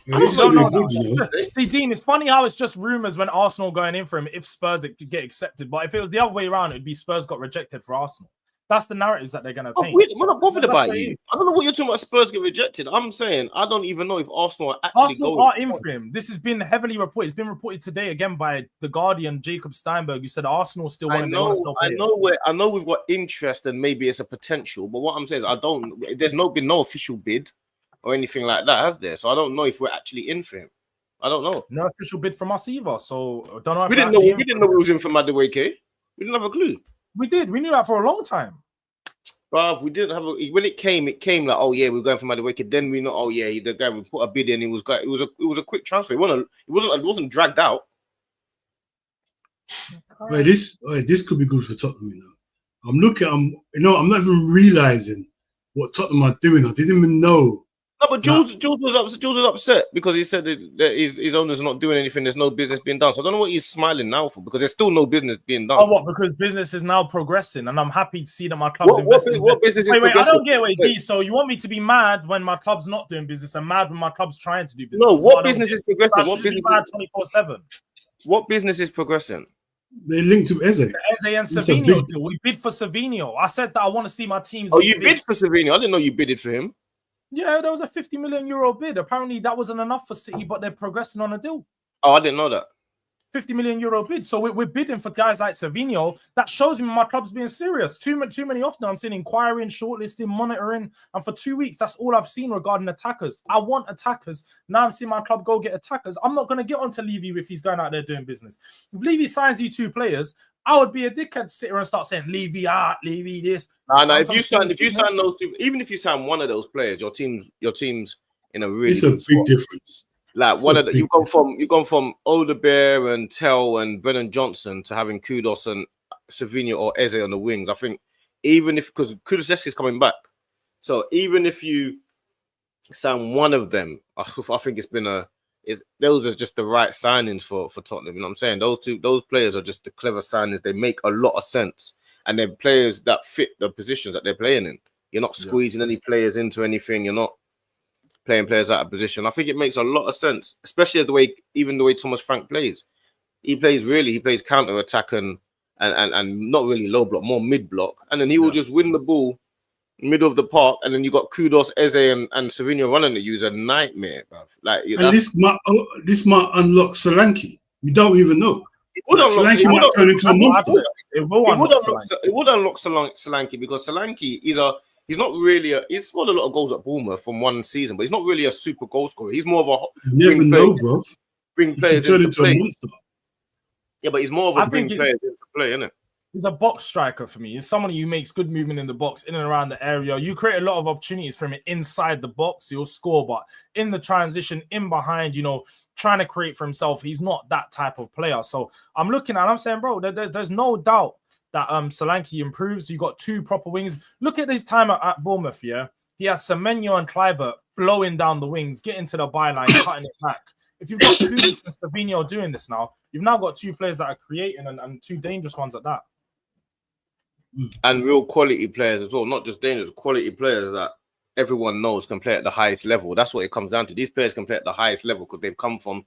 now. I don't know. See, Dean, it's funny how it's just rumors when Arsenal going in for him if Spurs get accepted. But if it was the other way around, it'd be Spurs got rejected for Arsenal. That's the narratives that they're going to paint. We're not bothered about you. I don't know what you're talking about. Spurs get rejected. I'm saying I don't even know if Arsenal are actually Arsenal are in for him. This has been heavily reported. It's been reported today again by the Guardian, Jacob Steinberg, who said Arsenal still want him. I know we've got interest and maybe it's a potential, but what I'm saying is there's been no official bid or anything like that, has there? So I don't know if we're actually in for him. I don't know. No official bid from us either. So I don't know. If we didn't know we was in for Madueke. We didn't have a clue. We did. We knew that for a long time. Bruv, we didn't have when it came like, oh yeah, we're going for Madueke. Then we know, oh yeah, the guy we put a bid in. It was a quick transfer. It wasn't dragged out. This could be good for Tottenham. You know, I'm not even realizing what Tottenham are doing. I didn't even know. No, but Jules was upset because he said that his owners are not doing anything. There's no business being done. So I don't know what he's smiling now for, because there's still no business being done. Oh, what? Because business is now progressing, and I'm happy to see that my club's investing. What business is progressing? I don't get what it is. So you want me to be mad when my club's not doing business, and mad when my club's trying to do business? No, what business is progressing? What business? 24/7. What business is progressing? They linked to Eze. Eze and Savinho deal. We bid for Savinho. I said that I want to see my teams. Oh, you bid for Savinho? I didn't know you bidded for him. Yeah, there was a 50 million euro bid. Apparently, that wasn't enough for City, but they're progressing on a deal. Oh, I didn't know that. 50 million euro bid. So we're bidding for guys like Savinho. That shows me my club's being serious. Too many often I'm seeing inquiring, shortlisting, monitoring. And for 2 weeks, that's all I've seen regarding attackers. I want attackers. Now I'm seeing my club go get attackers. I'm not going to get onto Levy if he's going out there doing business. If Levy signs you 2 players, I would be a dickhead to sit here and start saying Levy this. No. If you sign those 2, even if you sign one of those players, your team's in a really. It's a big difference. Like you've gone from Odegaard and Tell and Brennan Johnson to having Kudos and Savinho or Eze on the wings. I think even if, because Kulusevski's coming back, so even if you sign one of them, I think those are just the right signings for Tottenham. You know what I'm saying? Those players are just the clever signings. They make a lot of sense, and they're players that fit the positions that they're playing in. You're not squeezing any players into anything. You're not playing players out of position. I think it makes a lot of sense, especially the way Thomas Frank plays. He plays counter attack and not really low block, more mid block, and then he will just win the ball middle of the park, and then you got Kudos, Eze, and Savinho running at you. Is a nightmare, bruv. Like, and this might unlock Solanke. We don't even know. Solanke might turn into a monster. It would unlock Solanke because Solanke he's not really he's scored a lot of goals at Bournemouth from one season, but he's not really a super goal scorer. He's more of a bring players into play. Yeah, but he's more of a bring players into play, isn't it? He's a box striker for me. He's someone who makes good movement in the box, in and around the area. You create a lot of opportunities for him inside the box. He'll score, but in the transition, in behind, trying to create for himself, he's not that type of player. So I'm looking at, I'm saying, bro, there's no doubt that Solanke improves. You got 2 proper wings. Look at his time at Bournemouth. Yeah, he has Semenyo and Kluivert blowing down the wings, getting to the byline, cutting it back. If you've got Kudus and Savinho doing this now, you've now got 2 players that are creating and 2 dangerous ones at that. And real quality players as well, not just dangerous, quality players that everyone knows can play at the highest level. That's what it comes down to. These players can play at the highest level because they've come from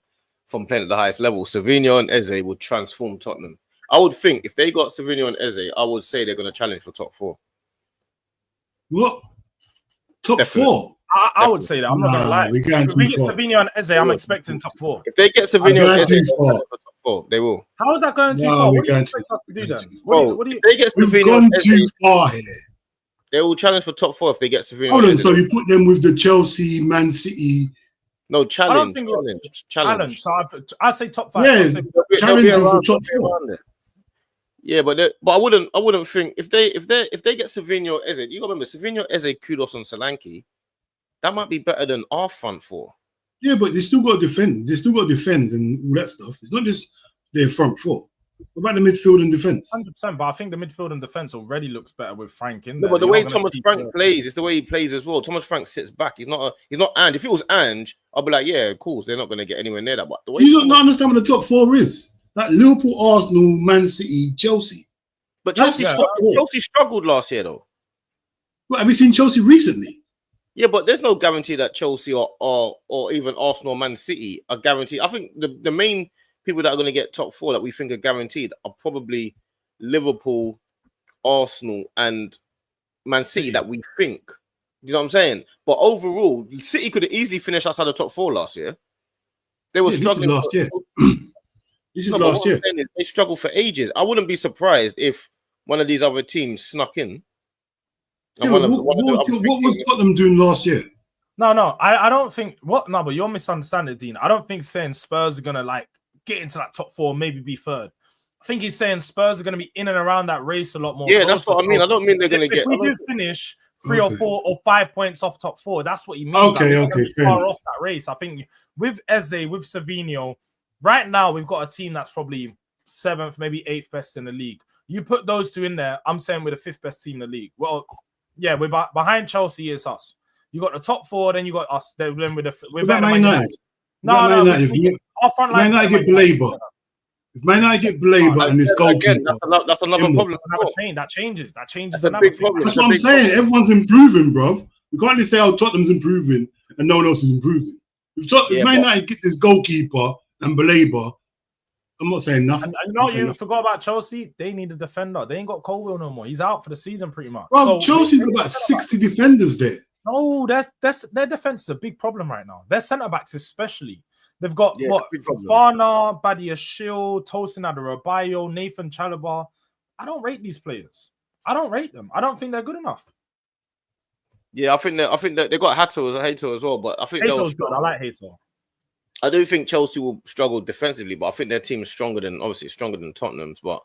playing at the highest level. Savinho and Eze would transform Tottenham. I would think if they got Savinho and Eze, I would say they're going to challenge for top 4. What? Top Definitely. 4? I would say that. I'm not going to lie. We're going If we too get far. Savinho and Eze, I'm expecting top 4. If they get Savinho and Eze, too they'll far. challenge for top 4. They will. How is that going too No, far? we're What do you going expect too- us to do then? Bro, What do you... if they get We've Savinho gone and Eze, too far here. they will challenge for top 4 if they get Savinho Hold and on, Eze. so you put them with the Chelsea, Man City. No, I don't challenge. think Challenge. So I'd say top 5. Yeah, I'd say- They'll be challenging for around- top they'll be 4. around there. Yeah, but I wouldn't think if they get Savinho Eze, you gotta remember Savinho Eze, Kudos on Solanke, that might be better than our front 4. Yeah, but they still got to defend. They still got to defend and all that stuff. It's not just their front 4. What about the midfield and defense? 100%, but I think the midfield and defense already looks better with Frank in No, there. but the You're way not gonna Thomas see Frank the- plays, it's the way he plays as well. Thomas Frank sits back. He's not. And if it was Ange, I'll be like, yeah, of course, they're not going to get anywhere near that. But the way You don't understand what the top 4 is. Like Liverpool, Arsenal, Man City, Chelsea. But That's Chelsea, the top 4. Chelsea struggled last year, though. What, have you seen Chelsea recently? Yeah, but there's no guarantee that Chelsea or even Arsenal or Man City are guaranteed. I think the main people that are going to get top 4 that we think are guaranteed are probably Liverpool, Arsenal, and Man City that we think. You know what I'm saying? But overall, City could have easily finished outside the top 4 last year. They were struggling last year. This is No, last year. they struggled for ages. I wouldn't be surprised if one of these other teams snuck in. Yeah, what was Tottenham doing last year? No, I don't think no, but you're misunderstanding, Dean. I don't think saying Spurs are gonna get into that top 4, maybe be 3rd. I think he's saying Spurs are gonna be in and around that race a lot more. Yeah, that's what I mean. I don't mean they're gonna get. If we do finish 3 or 4 or 5 points off top 4, that's what he means. Okay, Far off that race. I think with Eze, with Savinho, right now we've got a team that's probably 7th, maybe 8th best in the league. You put those 2 in there, I'm saying we're the 5th best team in the league. Well, yeah, we're behind Chelsea. Is us. You got the top 4, then you got us. Then we're better than Man United. No. Our front line. Man United get Belabor. If Man United get Belabor and this goalkeeper, again, that's another problem. That changes. That's a big problem. That's what I'm saying. Everyone's improving, bro. We can't just say, "Oh, Tottenham's improving," and no one else is improving. If Man United get this goalkeeper and Belabor, I'm not saying nothing. And you forgot about Chelsea. They need a defender. They ain't got Colwell no more. He's out for the season pretty much. Bro, Chelsea's got about 60 defenders there. No, that's their defense is a big problem right now. Their centre backs, especially. They've got Fofana, Badia Shield, Tosin Adarabioyo, Nathan Chalobah. I don't rate these players. I don't rate them. I don't think they're good enough. Yeah, I think that they got Hato as well, but I think Hato's good. I like Hato. I do think Chelsea will struggle defensively, but I think their team is stronger than Tottenham's. But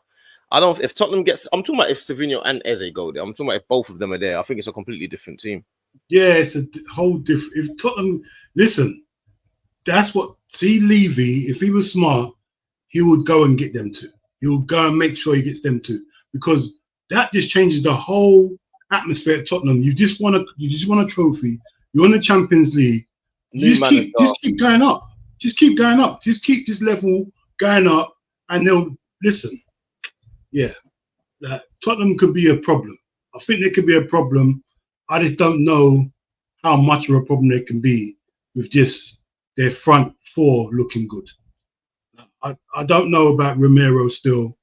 I don't. If Tottenham gets, I'm talking about if Savinho and Eze go there. I'm talking about if both of them are there. I think it's a completely different team. Yeah, it's a whole different. If Tottenham, listen, that's what. See, Levy, if he was smart, he would go and get them to. He would go and make sure he gets them to, because that just changes the whole atmosphere at Tottenham. You just want a trophy. You're in the Champions League. Just keep going up. Just keep going up. Just keep this level going up, and they'll listen. Yeah, Tottenham could be a problem. I think there could be a problem. I just don't know how much of a problem there can be with just their front 4 looking good. I don't know about Romero still.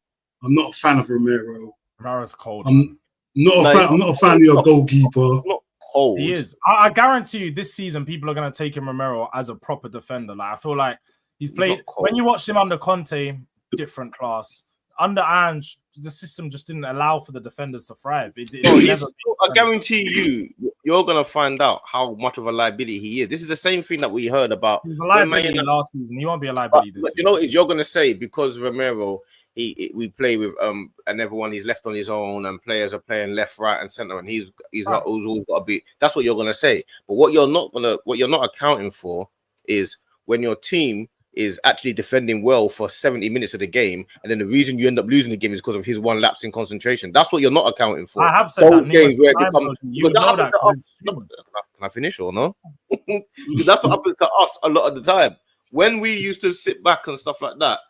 I'm not a fan of Romero. Romero's cold. I'm not a fan of your goalkeeper. Not cold. He is. I guarantee you this season people are going to take him Romero as a proper defender. Like, I feel like he's played. When you watched him under Conte, different class. Under Ange, the system just didn't allow for the defenders to thrive. I guarantee you're going to find out how much of a liability he is. This is the same thing that we heard about. He was a liability last season. He won't be a liability this season. You know what you're going to say, because Romero we play with and everyone is left on his own, and players are playing left, right, and center, and he's always got to be. That's what you're gonna say. But what you're not accounting for is when your team is actually defending well for 70 minutes of the game, and then the reason you end up losing the game is because of his one lapse in concentration. That's what you're not accounting for. I have said that games where it times, becomes, you know that. can I finish or no? That's what happens to us a lot of the time. When we used to sit back and stuff like that,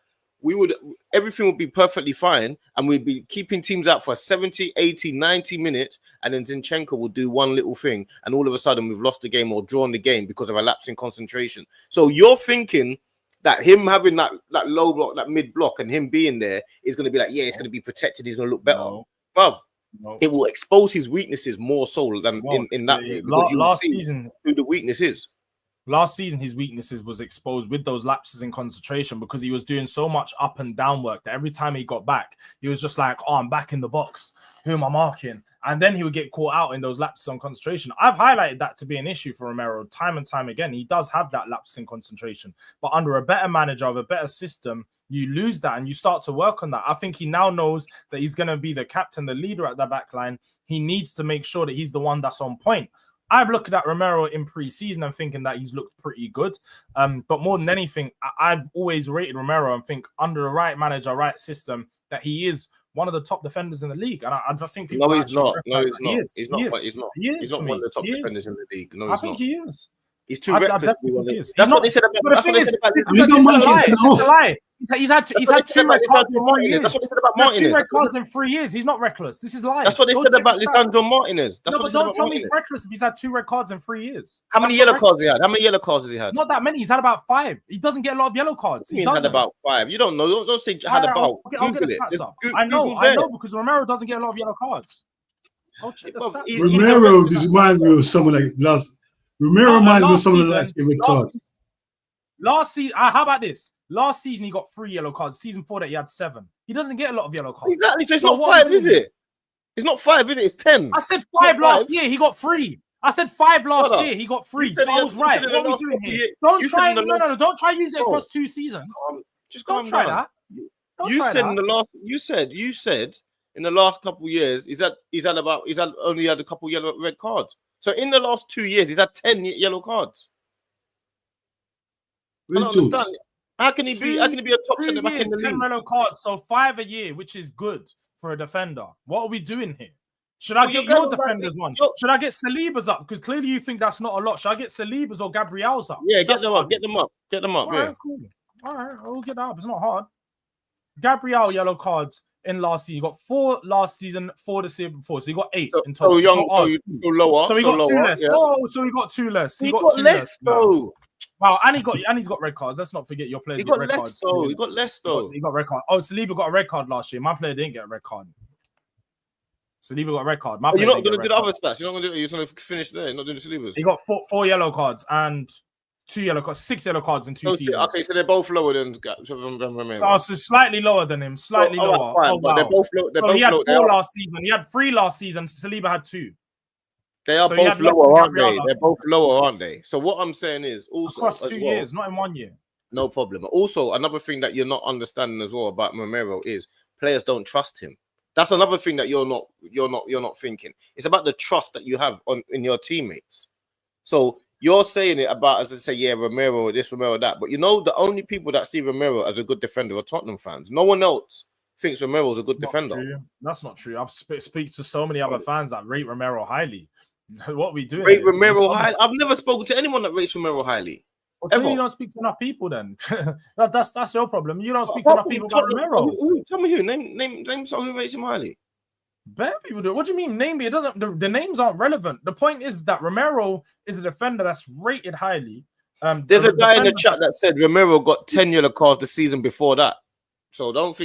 everything would be perfectly fine, and we'd be keeping teams out for 70, 80, 90 minutes, and then Zinchenko will do one little thing, and all of a sudden we've lost the game or drawn the game because of a lapse in concentration. So you're thinking that him having that low block, that mid block, and him being there is going to be like, yeah, it's going to be protected, he's going to look better. No. Bruv, no. It will expose his weaknesses more so than in that way. Last season, who the weakness is. Last season, his weaknesses was exposed with those lapses in concentration because he was doing so much up and down work that every time he got back, he was just like, oh, I'm back in the box. Who am I marking? And then he would get caught out in those lapses on concentration. I've highlighted that to be an issue for Romero time and time again. He does have that lapse in concentration. But under a better manager, of a better system, you lose that and you start to work on that. I think he now knows that he's going to be the captain, the leader at the back line. He needs to make sure that he's the one that's on point. I've looked at Romero in pre-season and thinking that he's looked pretty good. But more than anything, I've always rated Romero and think under the right manager, right system, that he is one of the top defenders in the league. And I think people he's not. No, he's not. He's not one of the top defenders in the league. No, he's not. I think he is. He's too reckless. That's what they said about. That's what they said about. It's a lie. He's had 2 red cards in 3 years. That's what they said about Martinez. 2 red cards in 3 years. He's not reckless. This is lies. That's what they said about Lisandro Martinez. That's what they said about Martinez. Don't tell me he's reckless if he's had 2 red cards in 3 years. How many yellow cards he had? How many yellow cards has he had? Not that many. He's had about 5. He doesn't get a lot of yellow cards. He had about 5. You don't know. Don't say had about. I'll get the stats up. I know because Romero doesn't get a lot of yellow cards. I'll check the stats. Romero just reminds me of someone like last. Romero reminds me of someone that likes to get red cards. Last season, how about this? Last season, he got 3 yellow cards. Season 4 that he had 7. He doesn't get a lot of yellow cards. Exactly. So it's not 5, is it? It's not 5, is it? It's 10. I said 5 last year. He got 3. I said 5 last year. He got 3. So I was right. What are we doing here? Don't try. No. Don't try use it across 2 seasons. Just don't try that. You said in the last. You said in the last couple of years, he's only had a couple of red cards. So in the last 2 years, he's had 10 yellow cards. I don't understand. How can he be a top centre back in the league? 10 yellow cards, so 5 a year, which is good for a defender. What are we doing here? Should I get your defenders one? Should I get Saliba's up? Because clearly you think that's not a lot. Should I get Saliba's or Gabriel's up? Yeah, get them up. All right, cool. All right, we'll get that up. It's not hard. Gabriel yellow cards in last season. You got 4 last season, 4 the season before. So you got 8 in total. So young, so you feel lower. So he got 2 less. Yeah. Oh, so he got 2 less. He got less though. Wow, and he's got red cards. Let's not forget your players. He got red cards though. He got less though. He got red card. Oh, Saliba got a red card last year. My player didn't get a red card. Saliba got a red card. You're not going to do the other stats. You're not going to do it. You're going to finish there. You're not doing the Salibas. He got 4 yellow cards and 2 yellow cards, 6 yellow cards in 2 seasons. Okay, so they're both lower than Romero. So slightly lower than him. Slightly lower. Fine, but they're both low. He had 4 last season. He had 3 last season. Saliba had 2. They are both lower, aren't they? They're both lower, aren't they? So what I'm saying is also across 2 years, not in 1 year. No problem. Also, another thing that you're not understanding as well about Romero is players don't trust him. That's another thing that you're not thinking. It's about the trust that you have in your teammates. So you're saying it about, as I say, yeah, Romero, this, Romero, that. But you know, the only people that see Romero as a good defender are Tottenham fans. No one else thinks Romero is a good defender. True. That's not true. I've speak to so many other fans that rate Romero highly. What are we doing? Rate Romero highly? I've never spoken to anyone that rates Romero highly. Well, you don't speak to enough people then. that's your problem. You don't speak to enough people about Romero. Tell me who. Name someone who rates him highly. Better people do. What do you mean? Name me. It doesn't. The names aren't relevant. The point is that Romero is a defender that's rated highly. There's a guy in the chat that said Romero got 10 yellow cards the season before that. So don't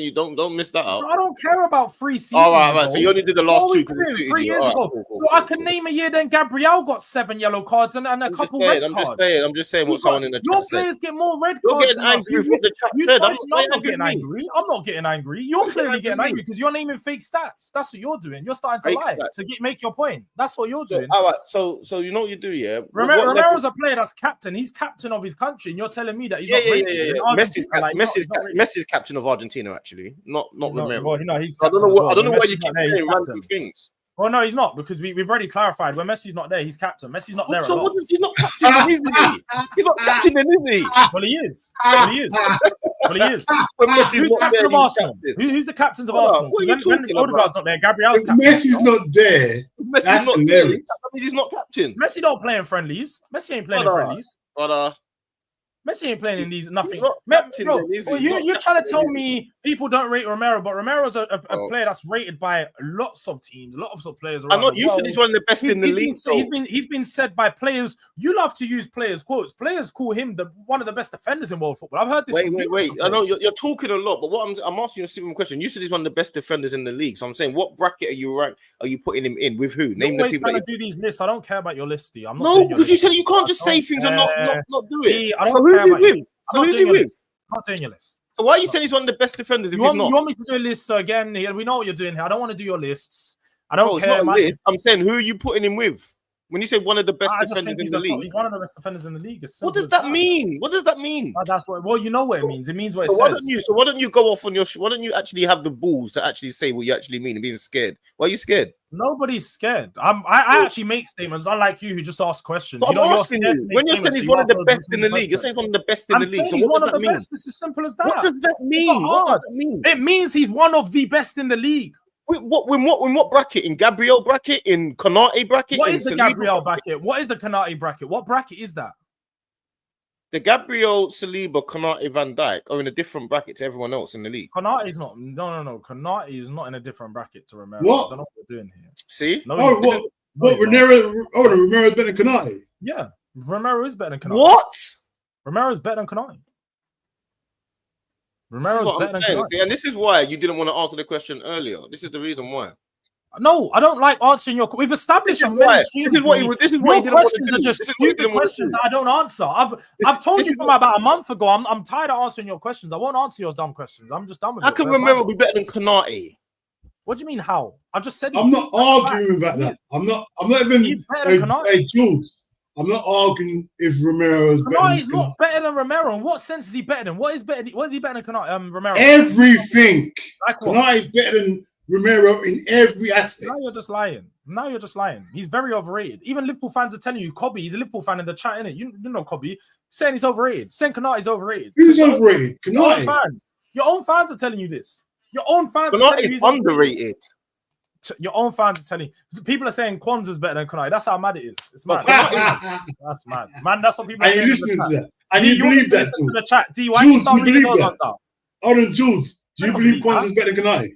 miss that out. I don't care about 3 seasons. All right. So you only did the last 2 3 years ago. Cool. So I can name a year then Gabriel got 7 yellow cards and a couple red cards. I'm just saying what someone in the chat said. Your players get more red cards. You're getting angry with what the chat said. I'm not getting angry. I'm not getting angry. You're clearly getting angry because you're naming fake stats. That's what you're doing. You're starting to lie to make your point. That's what you're doing. All right. So you know what you do, yeah? Romero's a player that's captain. He's captain of his country, and you're telling me that he's not rated. Messi's captain of Argentina actually, not Romero. Well, no, he's I don't captain know as what well. I don't know When why you Messi's keep not there, he's saying random captain. things. Well, no, he's not, because we've already clarified when Messi's not there, he's captain. Messi's not there. So a lot. what if he's not captain then, is he? He's not captain then, is he? Well, he is. Well, he is. Well, he is. When Messi's Who's not captain there, of he's Arsenal? captain. Who's the captains of Hold on, Arsenal? what are you When talking Odegaard's about? not there, Gabriel's If captain. Messi's not there, Messi's that's not there. hilarious. That means he's not captain. Messi don't play in friendlies. Messi ain't playing in friendlies. But Messi ain't playing in these nothing. not captain Bro, then, is he? well, Not you're trying to captain tell then, is me people don't rate Romero, but Romero's a player that's rated by lots of teams, lots of players around I know the you world. said he's one of the best in the league. He's been said by players. You love to use players' quotes. Players call him one of the best defenders in world football. I've heard this. Wait. I know you're talking a lot, but what I'm asking you a simple question. You said he's one of the best defenders in the league. So I'm saying, what bracket are you putting him in with? Who? Name the people. Trying to do these lists. I don't care about your list, D. I'm not. No, because you said you can't just say things and not do it. I don't care about you. So who's he with? I'm not doing your list. So why are you saying he's one of the best defenders if you he's not? You want me to do a list? So again, here we know what you're doing here. I don't want to do your lists. I don't care. It's not a list. I'm saying, who are you putting him with? When you say one of the best defenders in the league, he's one of the best defenders in the league. What does that mean? What does that mean? That's what. Well, you know what it means. It means what it says. Why don't you go off on your? Why don't you actually have the balls to actually say what you actually mean and being scared? Why are you scared? Nobody's scared. I actually make statements, unlike you who just ask questions. But I'm asking you. When you're saying he's one of the best in the league, you're saying he's one of the best in the league. So what does that mean? It's as simple as that. What does that mean? What does that mean? It means he's one of the best in the league. What bracket? In Gabriel bracket? In Konate bracket? What is the Gabriel bracket? What is the Konate bracket? What bracket is that? The Gabriel, Saliba, Konate, Van Dijk are in a different bracket to everyone else in the league. Konate is not. No. Konate is not in a different bracket to Romero. What? I don't know what we're doing here. See? No, what? Romero's better than Konate. Yeah, Romero is better than Konate. What? Romero is better than Konate. Romero's better than Konate. See, and this is why you didn't want to answer the question earlier. This is the reason why. No, I don't like answering your. We've established this is what he didn't want to do. Are just stupid questions that I don't answer. I've told you from about a month ago. I'm tired of answering your questions. I won't answer your dumb questions. I'm just done with it. How can Romero be better than Konate? What do you mean? How? I've just said. I'm not arguing about that. I'm not even. Hey, Jules. I'm not arguing if Romero is better. He's not better than Romero. In what sense is he better than? What is he better than Romero? Everything. Like what? Konate is better than Romero in every aspect. Now you're just lying. He's very overrated. Even Liverpool fans are telling you, Cobby, he's a Liverpool fan in the chat, innit? You know Cobby, saying he's overrated. Saying Konate is overrated. Who's overrated? Konate. Your own fans are telling you this. Your own fans are telling you he's underrated. Your own fans are telling you. People are saying Kwanzaa's better than Konate. That's how mad it is. It's mad. That's mad. Man, that's what people are saying. Are you listening to that? And you believe that, Jules? The chat. D, why you start reading those ones out? Hold on, Jules. Do you believe Kwanzaa's better than Konate?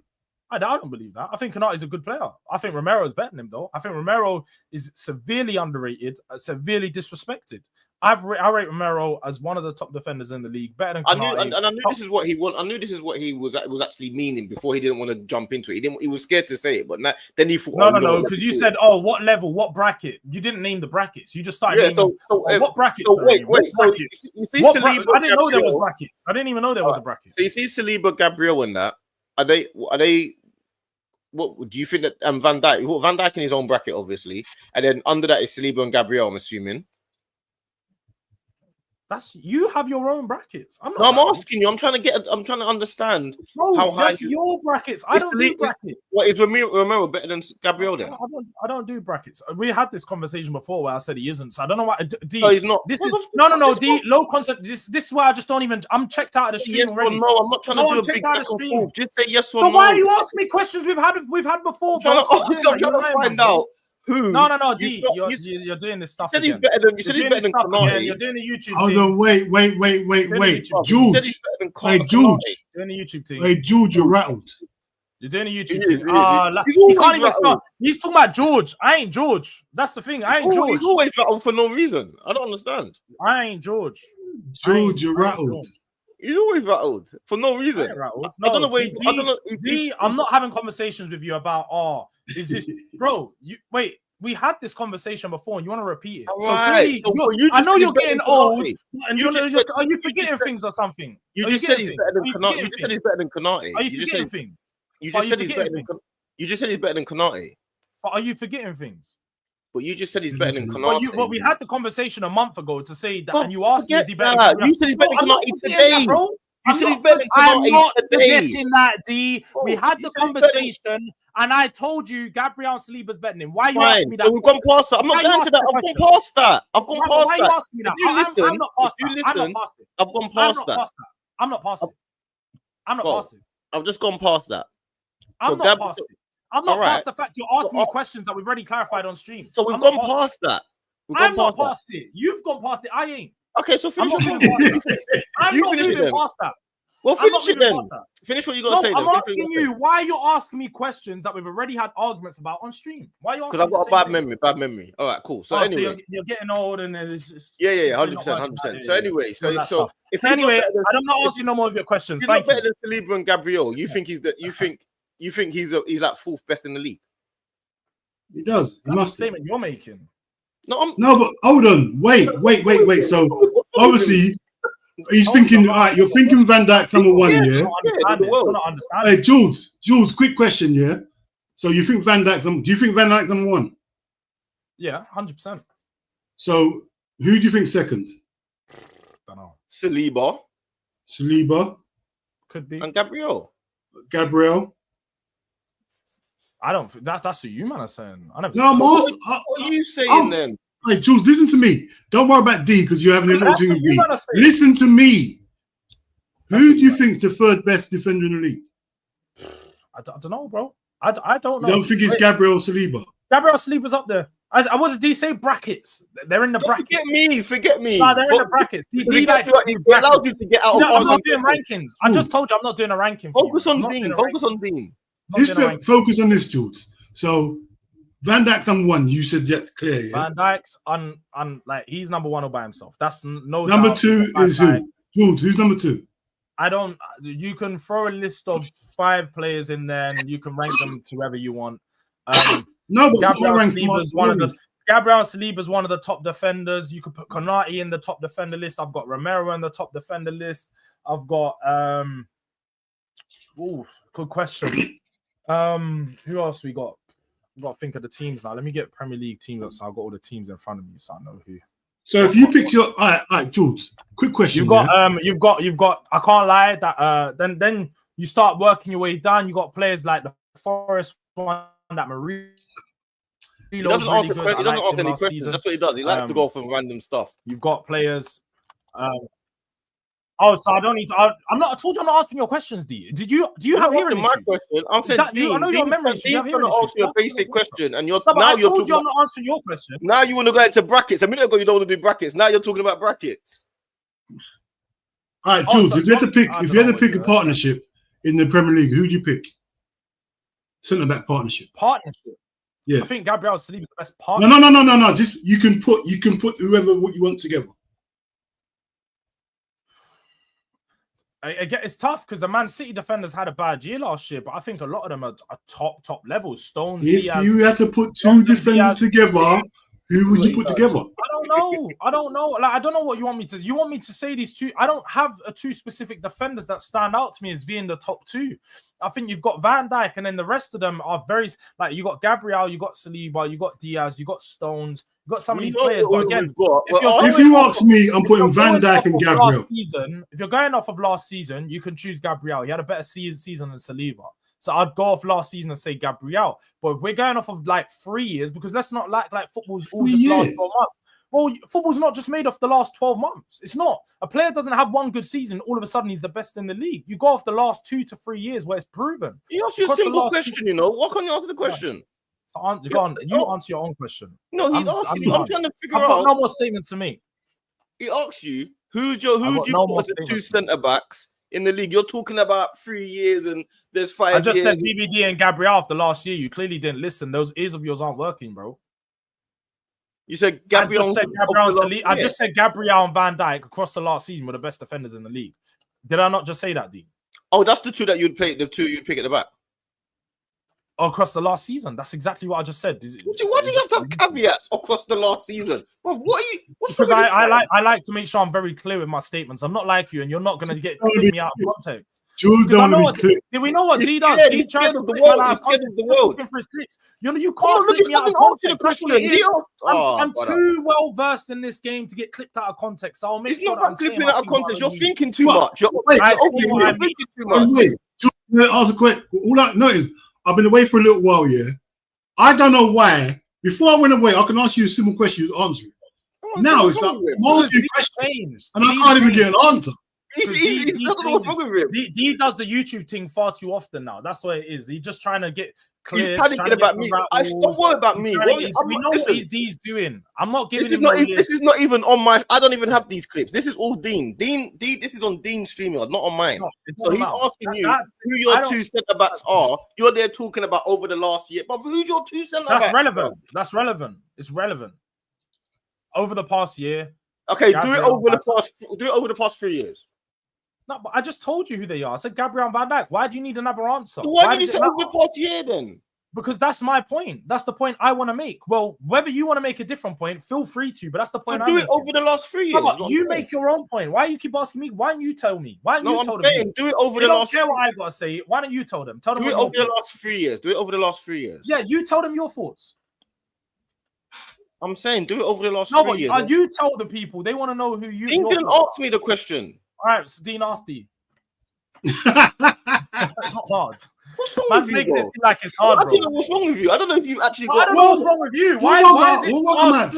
I don't believe that. I think Konate is a good player. I think Romero is better than him, though. I think Romero is severely underrated, severely disrespected. I rate Romero as one of the top defenders in the league, better than Konate. I knew this is what he want. I knew this is what he was actually meaning before he didn't want to jump into it. He was scared to say it, but then he thought, no, because you said, what level, what bracket? You didn't name the brackets. You just started naming what bracket. So wait. So you see Saliba, I didn't know there was brackets. I didn't even know there was a bracket. So you see Saliba, Gabriel, and that are they? What do you think that Van Dijk? Van Dijk in his own bracket, obviously, and then under that is Saliba and Gabriel. I'm assuming. You have your own brackets. I'm asking you. I'm trying to understand how high your brackets. I don't do brackets. What is Romero better than Gabriel then? I don't do brackets. We had this conversation before where I said he isn't. So I don't know why. D, no, he's not. This is no. D, low concept. This is why I just don't even. I'm checked out of the stream yes already. Or no, I'm not trying to do a big back and forth. Just say yes or no. Why are you asking me questions we've had before? I'm trying to find out. Who? No, D. You're doing this stuff. You said he's better than Konate. You're doing the YouTube. Hold on, wait. Jules. Hey, Jules. Doing the YouTube thing. Hey, Jules, you're rattled. You're doing a YouTube thing. He can't even start. He's talking about George. I ain't George. That's the thing. I ain't George. He's always rattled for no reason. I don't understand. I ain't George. George, you're rattled. He's always rattled for no reason. I don't know where. I don't know. I'm not having conversations with you about. Is this, bro? Wait. We had this conversation before, and you want to repeat it. Right. I know you're getting old, and are you forgetting things or something? You just said he's better than Konate. You said he's better than Konate. Are you forgetting things? You just said he's better than. You just said he's better than Konate. But are you forgetting things? But you just said he's better than Konate. But we had the conversation a month ago to say that, and you asked me, is he better? You said he's better than Konate today. You said he's better than I'm Konate not today. forgetting that, D. We had you the said he's better than- conversation, and I told you Gabriel Saliba's better than him. Why are you Fine. asking me that? So we've gone past that. I'm not Why you going to asking that. the I've question? gone past that. I've gone past Why are that. you asking me that? If you listen, I'm not past if you that. I'm listen, not past it. I've gone I'm past not that. past that. I'm not past it. I'm not Bro, past it. I've just gone past that. I'm not past it. I'm not Alright. past the fact you're asking me questions that we've already clarified on stream. So we've I'm not gone past that. We've I'm gone not past past it. You've gone past it. I ain't. that. Okay, so finish I'm your not thing. moving past that. I'm You not finish it moving then. past that. Well, I'm not finish it moving then. past that. Finish what you got to No, say then. I'm Finish what you asking gotta say. you why you're asking me questions that we've already had arguments about on stream. Why are you asking? Because I've got a the same bad thing? memory. All right, cool. So Oh, anyway, so you're getting old and it's yeah, it's not 100%, working out. 100%. So anyway, All that stuff. if So he's anyway, not better than, I'm not if asking no more of your questions. he's not Thank you. better than Saliba and Gabriel, you think he's he's like fourth best in the league? He does. He That's the must. statement you're making. No, No, but hold on. Wait. So obviously he's thinking. All right, you're thinking Van Dijk's number one, yeah. You're not understanding. Hey, Jules, quick question, yeah. So you think Van Dijk's? Do you think Van Dijk's number one? Yeah, 100%. So who do you think second? Don't know. Saliba Could be. and Gabriel. Gabriel. I don't. That's what you man are saying. I never. No, I'm asking. What are you saying then? Hey, Jules, listen to me. Don't worry about D because you're having a little That's thing what with you D. man are saying. Listen to me. That's Who what do you you think's the third best defender in the league? I don't know, bro. I don't know. You don't think it's Gabriel Saliba? Gabriel Saliba's up there. I what did D say? Brackets. They're in the brackets. Forget me. No, they're in the brackets. It allows you to get out of I'm not Arsenal. doing rankings. I just told you I'm not doing a ranking. Focus on Dean. Just focus on this, Jules. So Van Dijk's number one. You said that's clear, yeah? Van Dijk's on like he's number one all by himself. That's no Number doubt. two is who? Jules, who's number two? I don't. You can throw a list of 5 players in there, and you can rank them to whoever you want. No, but Gabriel Saliba's one of the top defenders. You could put Konate in the top defender list. I've got Romero in the top defender list. I've got good question. Who else we got? We've got to think of the teams now. Let me get Premier League teams up so I've got all the teams in front of me so I know who. So if you picked your all right, Jules, quick question. You've got I can't lie that then you start working your way down. You got players like the Forest one that Marie. He doesn't answer any questions. That's what he does. He likes to go for random stuff. You've got players. So I don't need to. I'm not. I told you I'm not asking your questions. Do you have hearing issues? My question. I'm saying I know your memory. Dean's trying to ask you a basic question, and you're I'm not talking. answering your question. Now you want to go into brackets. A minute ago you don't want to do brackets. Now you're talking about brackets. All right, Jules. If you had to pick a partnership in the Premier League, who do you pick? Centre back partnership. Partnership. Yeah. I think Gabriel Saliba is the best partner. No. Just you can put whoever what you want together. It's tough because the Man City defenders had a bad year last year, but I think a lot of them are top level. Stones. If Diaz, you had to put two defenders together, who would you put together? I don't know. Like I don't know what you want me to. You want me to say these two? I don't have two specific defenders that stand out to me as being the top two. I think you've got Van Dijk, and then the rest of them are very like you got Gabriel, you got Saliba, you got Diaz, you got Stones, you got some of these players. But again, if you ask me, I'm putting Van Dijk and Gabriel. If you're going off of last season, you can choose Gabriel. He had a better season than Saliba. So I'd go off last season and say Gabriel. But we're going off of like 3 years because let's not like football's all just last 12 months. Well, football's not just made off the last 12 months. It's not. A player doesn't have one good season. All of a sudden, he's the best in the league. You go off the last 2 to 3 years where it's proven. You ask you a simple question, you know. Why can't you answer the question? So you answer your own question. No, I'm trying to figure out. I've got no more statement to make. He asks you, who do you put as the 2 centre backs in the league? You're talking about 3 years and there's 5 years. I just said DVD and Gabriel after last year. You clearly didn't listen. Those ears of yours aren't working, bro. You said Gabriel. I just said Gabriel and Van Dijk across the last season were the best defenders in the league. Did I not just say that, D? Oh, that's the 2 that you'd play. The 2 you'd pick at the back. across the last season. That's exactly what I just said. Why do you have to have caveats across the last season? Bro, what's because I like to make sure I'm very clear with my statements. I'm not like you, and you're not going to get me out of context. Jules don't want to be clear. Do we know what D does? He's scared of the world. He's scared of the world. For his clips. You can't clip me out of context. I'm too well versed in this game to get clipped out of context. So I'll make sure I'm clipping out of context. You're thinking too much. You're thinking too much. Wait, ask a question. All I know is I've been away for a little while. Yeah, I don't know why. Before I went away, I can ask you a simple question. You answer it. Now it's like I'm asking you a question, and I can't even get an answer. He's what's wrong with him. D does the YouTube thing far too often now. That's what it is. He's just trying to get clear. He's panicking about me. I stop worrying about me. We know what D's doing. I'm not giving him. This is not even on my. I don't even have these clips. This is all Dean. This is on Dean's StreamYard, not on mine. So he's asking you who your two centre backs are. You're there talking about over the last year, but who's your two centre backs? That's relevant. That's relevant. It's relevant. Over the past year. Okay, do it over the past 3 years. No, but I just told you who they are. I said Gabriel and Van Dijk. Why do you need another answer? Why did you say over the past year then? Because that's my point. That's the point I want to make. Well, whether you want to make a different point, feel free to. But that's the point. Do it over the last 3 years. You make your own point. Why do you keep asking me? Why don't you tell me? Why don't you tell them? Do it over the last. I don't care what I gotta say. Why don't you tell them? Tell them. Do it over the last 3 years. Do it over the last 3 years. Yeah, you tell them your thoughts. I'm saying do it over the last 3 years. You tell the people. They want to know who you. Dean didn't ask me the question. All right, so Dean asked you. It's not hard. What's wrong with you, bro? This like it's hard, I don't know what's wrong with you. I don't know if you actually got. I don't know what's wrong with you. Why is it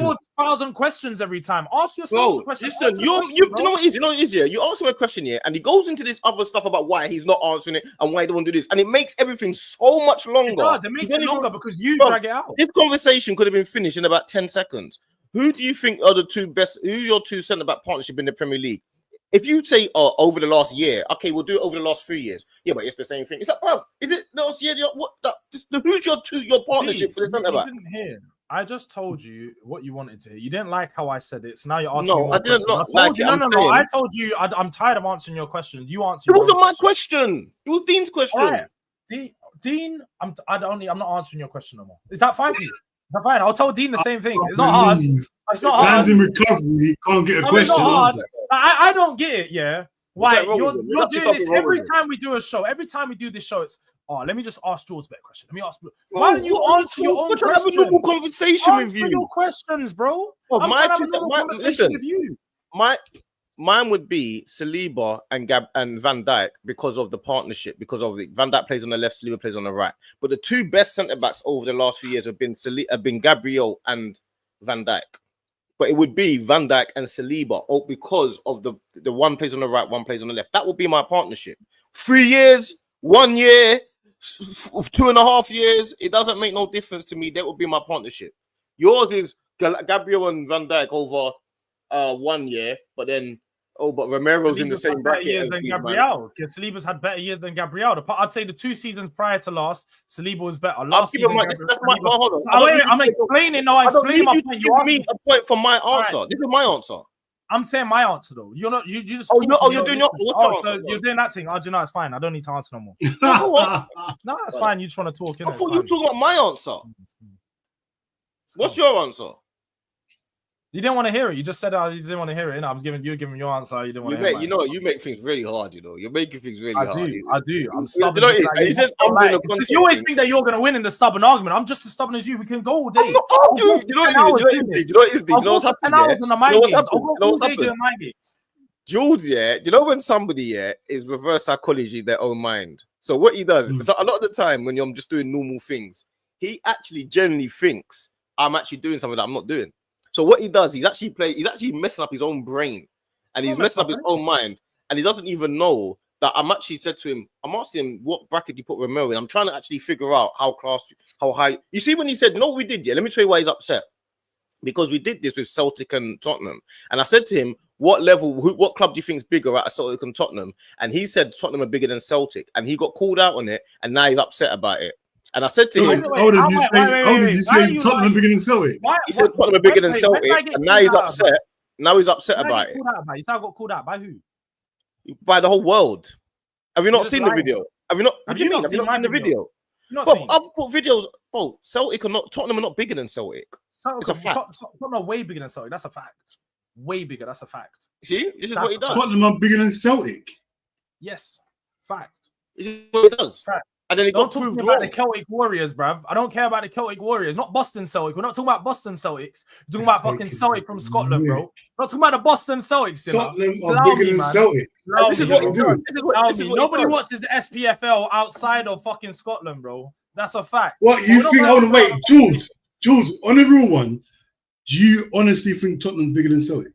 ask 4,000 questions every time? Ask yourself a question. Listen, you know what it is here. You ask him a question here, and he goes into this other stuff about why he's not answering it and why he don't want to do this, and it makes everything so much longer. It does. It makes it longer because you drag it out. This conversation could have been finished in about 10 seconds. Who do you think are the two best? Who are your two centre back partnership in the Premier League? If you say, over the last year, okay, we'll do it over the last 3 years. Yeah, but it's the same thing. It's like, bruv, is it last year? Who's your partnership for the centre back? You didn't hear. I just told you what you wanted to hear. You didn't like how I said it, so now you're asking me more questions. No. I told you I'm tired of answering your questions. You answer. It wasn't my question. It was Dean's question. All right. Dean, I'm not answering your question no more. Is that fine for you? That's fine. I'll tell Dean the same thing. It's not hard. It's not hard. Man's in recovery. He can't get a question answered. I don't get it. Yeah. Why you're doing this every time we do a show? Every time we do this show, it's let me just ask Jules a better question. Let me ask. Why don't you answer your own question? Have a normal conversation with you. Answer your questions, bro. I'm trying to have a normal conversation with you. Mine would be Saliba and Van Dijk because of the partnership. Because of Van Dijk plays on the left, Saliba plays on the right. But the two best centre backs over the last few years have been Gabriel and Van Dijk. But it would be Van Dijk and Saliba, because of the one plays on the right, one plays on the left. That would be my partnership. 3 years, 1 year, 2.5 years. It doesn't make no difference to me. That would be my partnership. Yours is Gabriel and Van Dijk over 1 year, but then but Romero's in the same bracket years than Gabriel. Saliba's had better years than Gabriel. I'd say the 2 seasons prior to last, Saliba was better. Last season, hold on. I'm explaining. No, I explain my point. You give me a point for my answer. Right. This is my answer. I'm saying my answer though. You're not. You just. You're doing your. What's your answer? You're doing that thing. You know, it's fine. I don't need to answer no more. No, it's fine. You just want to talk. I thought you were talking about my answer. What's your answer? You didn't want to hear it. You just said you didn't want to hear it. I'm giving your answer. You didn't want to hear it. You know, you make things really hard. You know, you're making things really hard. I do. I'm stubborn. You always think that you're going to win in the stubborn argument. I'm just as stubborn as you. We can go all day. I'm not arguing. You know what it is? You know what's happening? I'll go all day doing mind games. Jules, you know when somebody is reverse psychology their own mind. So what he does, so a lot of the time when I'm just doing normal things, he actually genuinely thinks I'm actually doing something that I'm not doing. So what he does, he's actually messing up his own brain, and he's messing up his own mind, and he doesn't even know that I'm actually said to him, I'm asking him what bracket you put Romero in. I'm trying to actually figure out how high. You see, when he said, you know what we did, let me tell you why he's upset. Because we did this with Celtic and Tottenham, and I said to him, what club do you think is bigger at Celtic and Tottenham? And he said Tottenham are bigger than Celtic, and he got called out on it, and now he's upset about it. And I said to him, how did you say Tottenham bigger than Celtic? He said Tottenham are bigger than Celtic, and now he's upset. Now he's upset about it. You got called out by who? By the whole world. Have you not seen the video? Have you not? What do you mean? Have you not seen the video? Not Bro, saying. I've put videos. Bro, Celtic are not. Tottenham are not bigger than Celtic. It's a fact. Tottenham are way bigger than Celtic. That's a fact. Way bigger. That's a fact. See, this is what he does. Tottenham are bigger than Celtic. Yes, fact. This is what he does. Fact. And then he Don't got talk proved about wrong. the Celtic Warriors, bruv. I don't care about the Celtic Warriors. Not Boston Celtic. We're not talking about Boston Celtics. We're talking about fucking Celtic from Scotland, bro. Not talking about the Boston Celtics. Tottenham are bigger than Celtic. This is what he does. Nobody watches the SPFL outside of fucking Scotland, bro. That's a fact. What you think? Hold on, wait, Jules. On the real one, do you honestly think Tottenham's bigger than Celtic?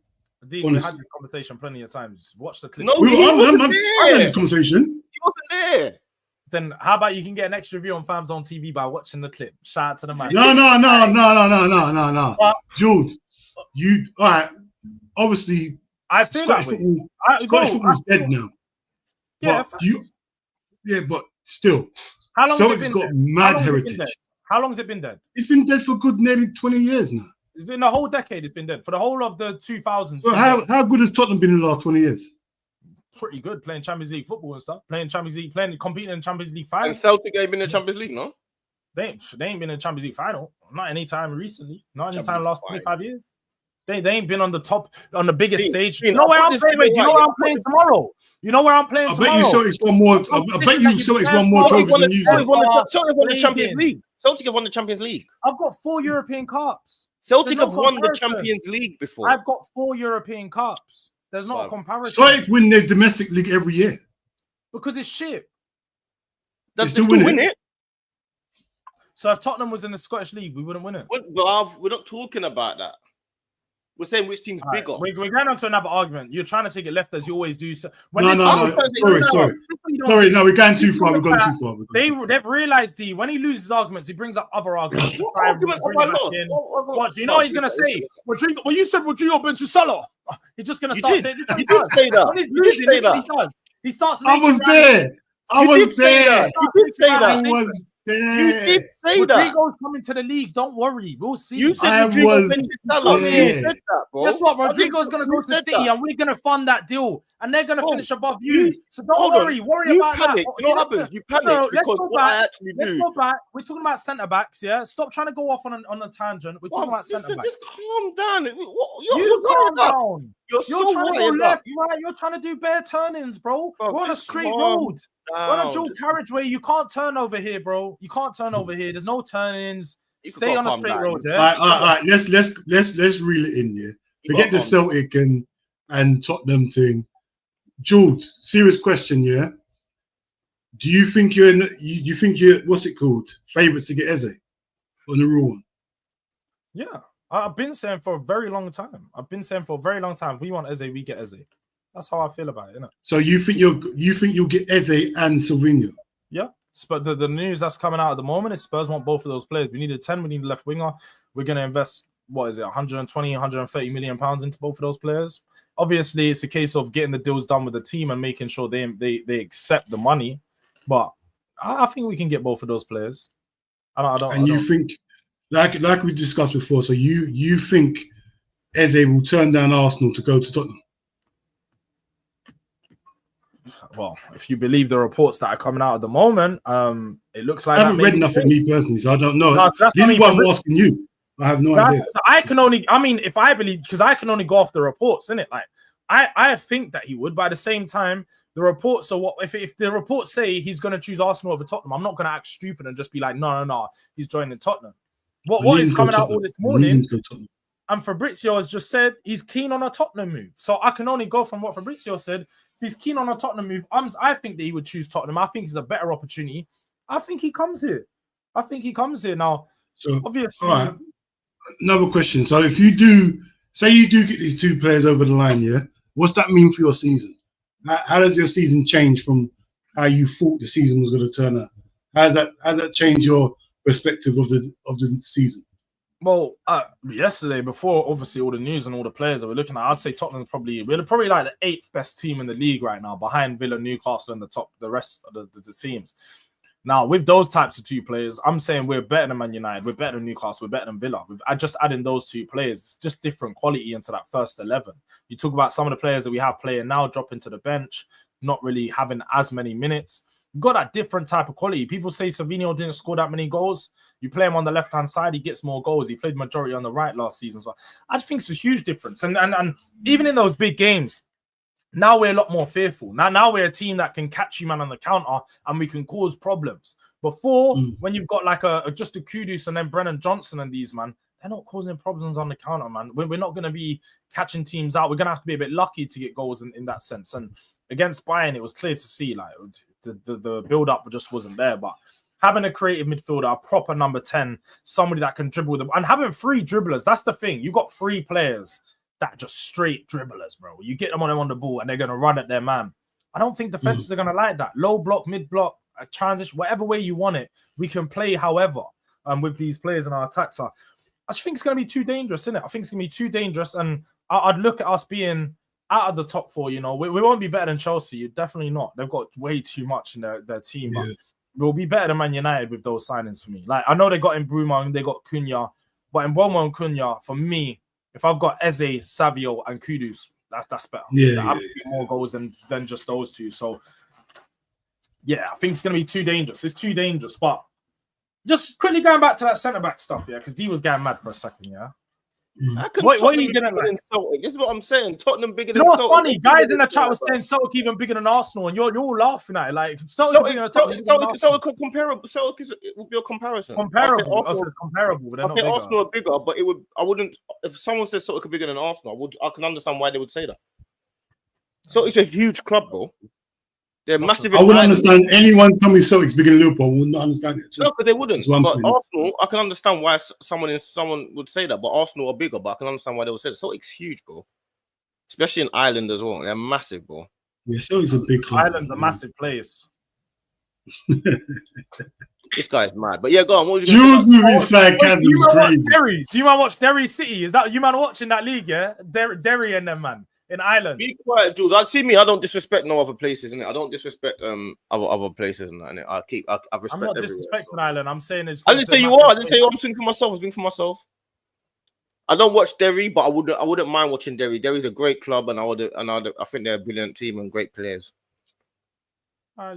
Dean, we had this conversation plenty of times. Watch the clip. No, I had this conversation. He wasn't there. Then how about you can get an extra view on FamZone TV by watching the clip? Shout out to the man. No. Jules, you all right? Obviously, I feel Scottish football's dead now. Yeah, but still, how long Celtic's got mad heritage. How long has it been dead? It's been dead for good nearly 20 years now. In the whole decade, it's been dead. For the whole of the 2000s. So how good has Tottenham been in the last 20 years? Pretty good, playing Champions League football and stuff. Competing in Champions League final. And Celtic ain't been in the Champions League, no? They ain't been in the Champions League final. Not anytime recently. Not anytime last 25 years. They ain't been on the top, on the biggest stage. You know where I'm playing? Wait, do you know where I'm playing tomorrow? You know where I'm playing tomorrow? I bet you Celtic's won more. I bet you Celtic's won more trophies than you. Celtic won the Champions League. Celtic have won the Champions League. I've got 4 European Cups. Celtic have won the Champions League before. I've got 4 European Cups. There's not a comparison. Celtic win their domestic league every year. Because it's shit. Does they still win it? So if Tottenham was in the Scottish League, we wouldn't win it. We're not talking about that. We're saying which team's bigger. We're going on to another argument. You're trying to take it left as you always do. Sorry. No, we're going too far. We're going too far. They've realized, D, when he loses arguments, he brings up other arguments. What do you know what he's going to say? Rodrigo, well, you said Rodrigo benches Salah. He's just going to start saying this. He did say that. When he's losing, this is what he does. He starts. I was there. I was there. You did say that. I was there. You did say that. Rodrigo's coming to the league. Don't worry. We'll see. You said Rodrigo benches Salah. You said that, bro. Guess what? Rodrigo's going to go to City and we're going to fund that deal. And they're going to finish above you. So don't worry. Worry about that. You know what happens? You panic because what I actually do. Let's go back. We're talking about centre backs, yeah? Stop trying to go off on a tangent. We're talking about centre backs. Just calm down. You calm down. You're so trying to go left, right? You're trying to do bare turn-ins, bro. We're on a straight road. We're on a dual carriageway. You can't turn over here, bro. You can't turn over here. There's no turn-ins. Stay on a straight road, yeah? All right. Let's reel it in, yeah? Forget the Celtic and Tottenham thing. Jules, serious question, yeah? Do you think you're what's it called? Favourites to get Eze on the real one? Yeah. I've been saying for a very long time. We want Eze, we get Eze. That's how I feel about it, innit? So you think you'll get Eze and Savinho? Yeah. But the news that's coming out at the moment is Spurs want both of those players. We need a 10, we need a left winger. We're gonna invest 120, 130 million pounds into both of those players. Obviously, it's a case of getting the deals done with the team and making sure they accept the money. But I think we can get both of those players. You think, like we discussed before, so you think Eze will turn down Arsenal to go to Tottenham? Well, if you believe the reports that are coming out at the moment, it looks like I haven't read nothing, me personally, so I don't know. This is what I'm asking you. I have no idea. So I can only go off the reports, innit? Like, I think that he would. But at the same time, the reports. So what if the reports say he's going to choose Arsenal over Tottenham? I'm not going to act stupid and just be like, no, he's joining Tottenham. What is coming out all this morning? And Fabrizio has just said he's keen on a Tottenham move. So I can only go from what Fabrizio said. If he's keen on a Tottenham move, I think that he would choose Tottenham. I think it's a better opportunity. I think he comes here. Now. So obviously. All right. Another question. So if you do, say you do get these two players over the line, yeah, what's that mean for your season? How does your season change from how you thought the season was going to turn out? How does that change your perspective of the season? Well, yesterday, before obviously all the news and all the players that we're looking at, I'd say Tottenham's probably like the 8th best team in the league right now, behind Villa, Newcastle, and the rest of the teams. Now, with those types of two players, I'm saying we're better than Man United, we're better than Newcastle, we're better than Villa. I just adding those two players, it's just different quality into that first 11. You talk about some of the players that we have playing now dropping to the bench, not really having as many minutes. You've got that different type of quality. People say Savinho didn't score that many goals. You play him on the left-hand side, he gets more goals. He played majority on the right last season. So I just think it's a huge difference. And even in those big games, now we're a lot more fearful. Now we're a team that can catch you, man, on the counter, and we can cause problems. Before, when you've got like just a Kudus and then Brennan Johnson and these, man, they're not causing problems on the counter, man. We're not going to be catching teams out. We're going to have to be a bit lucky to get goals in that sense. And against Bayern, it was clear to see like the build-up just wasn't there. But having a creative midfielder, a proper number 10, somebody that can dribble them, and having 3 dribblers, that's the thing. You got 3 players that just straight dribblers, bro. You get them on the ball and they're going to run at their man. I don't think defenses are going to like that. Low block, mid block, a transition, whatever way you want it, we can play however with these players in our attacks. I just think it's going to be too dangerous, isn't it? I think it's going to be too dangerous, and I'd look at us being out of the top 4, you know. We won't be better than Chelsea, definitely not. They've got way too much in their team, but we'll be better than Man United with those signings for me. Like, I know they got in Bruma and they got Cunha, but in Mbeumo and Cunha, for me, if I've got Eze, Savio, and Kudus, that's better. I'm more goals than just those 2. So, yeah, I think it's going to be too dangerous. It's too dangerous. But just quickly going back to that centre-back stuff, yeah, because D was getting mad for a second, yeah? What are you going to like? This is what I'm saying. Tottenham bigger than Celtic. You know what's funny? Guys in the chat were saying Celtic even bigger than Arsenal, and you're all laughing at it. Like, Celtic would be a comparison. Comparable. Comparable, but they're not bigger. Arsenal are bigger, but I wouldn't. If someone says Celtic are bigger than Arsenal, I can understand why they would say that. Celtic's a huge club, bro. They're massive. I wouldn't understand anyone tell me Celtic's bigger than Liverpool. I would not understand it. No, because they wouldn't. But Arsenal, I can understand why someone would say that. But Arsenal are bigger, but I can understand why they would say that. Celtic's huge, bro. Especially in Ireland as well. They're massive, bro. Yeah, Celtic's a big club. Ireland's a massive place. This guy's mad. But yeah, go on. What was you going to say? Crazy. Do you man watch Derry City? Is that you man watching that league? Yeah, Derry and them, man. In Ireland. Be quiet, Jules. I see me. I don't disrespect no other places, innit? I don't disrespect other places, and that. I respect. I'm not disrespecting Ireland. I'm saying it's. I didn't say you are. I didn't say you. I'm thinking for myself. I was thinking for myself. I don't watch Derry, but I wouldn't mind watching Derry. Derry's a great club, and I think they're a brilliant team and great players.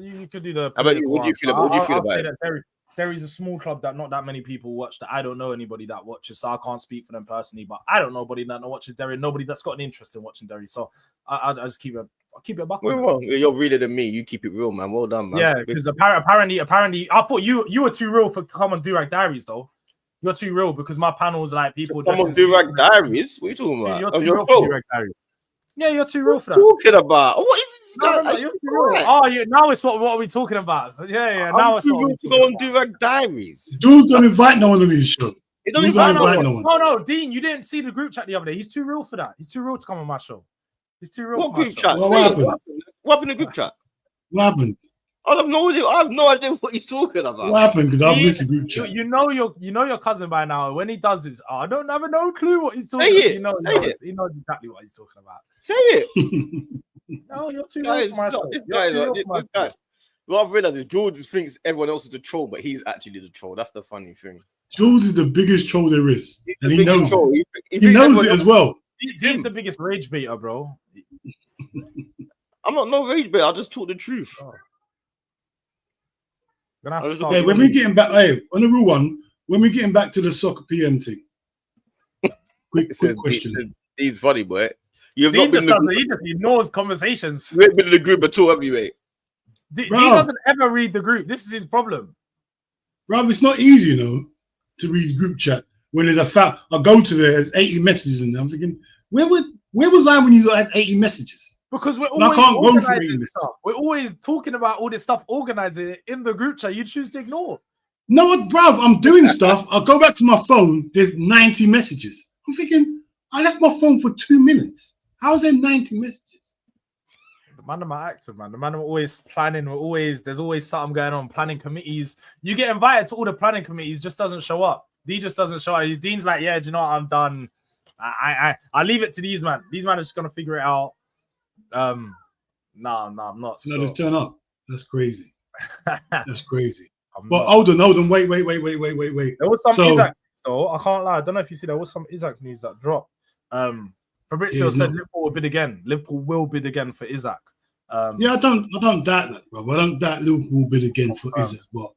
You could do the. How about you? What do you feel about it? Derry's a small club that not that many people watch. That I don't know anybody that watches, so I can't speak for them personally. But I don't know anybody that watches Derry. Nobody that's got an interest in watching Derry. So I just keep it back. Well, you're realer than me. You keep it real, man. Well done, man. Yeah, because apparently, I thought you were too real for come on Durag Diaries though. You're too real because my panel's like people. Come on Durag Diaries. What are you talking about? You're too real for Durag Diaries. Yeah, you're too real for that. Talking about what is this guy? No, you're too real. Oh, now it's what are we talking about? Yeah. Now it's what to go on Durag Diaries. Jules don't invite no one on his show. He don't invite no one. No, Dean, you didn't see the group chat the other day. He's too real for that. He's too real to come on my show. He's too real. What group chat? What happened? What happened in the group chat? What happened? I have no idea what he's talking about. What happened? Because I've missed the group chat. You know your cousin by now. When he does this, I don't have no clue what he's talking about. Say it. He knows exactly what he's talking about. Say it. No, you're too real for my show. This guy. Well, I've realized that George thinks everyone else is the troll, but he's actually the troll. That's the funny thing. George is the biggest troll there is. And he knows it. He knows it as well. He's the biggest rage baiter, bro. I'm not no rage baiter. I just talk the truth. Oh. Hey, when we're getting back, on the real one, when we're getting back to the soccer PM thing, quick question. He's funny, boy. He just ignores conversations. You ain't been in the group at all, have you, mate? He doesn't ever read the group. This is his problem. Bro, it's not easy, to read group chat when there's a foul. I go to there's 80 messages in there. I'm thinking, where was I when you had 80 messages? Because we're always organizing stuff. We're always talking about all this stuff, organizing it in the group chat. You choose to ignore. No, bruv, I'm doing stuff. I'll go back to my phone. There's 90 messages. I'm thinking, I left my phone for 2 minutes. How is there 90 messages? The man of my active, man. The man are always planning. There's always something going on. Planning committees. You get invited to all the planning committees, just doesn't show up. D just doesn't show up. Dean's like, yeah, do you know what? I'm done. I leave it to these man. These men are just gonna figure it out. No, I'm not. No, just turn up. That's crazy. That's crazy. But hold on. Wait. There was some Isak, though. I can't lie. I don't know if you see there was some Isak news that dropped. Fabrizio said Liverpool will bid again. Liverpool will bid again for Isak. Yeah, I don't doubt that, bro. I don't doubt Liverpool will bid again for Isak. But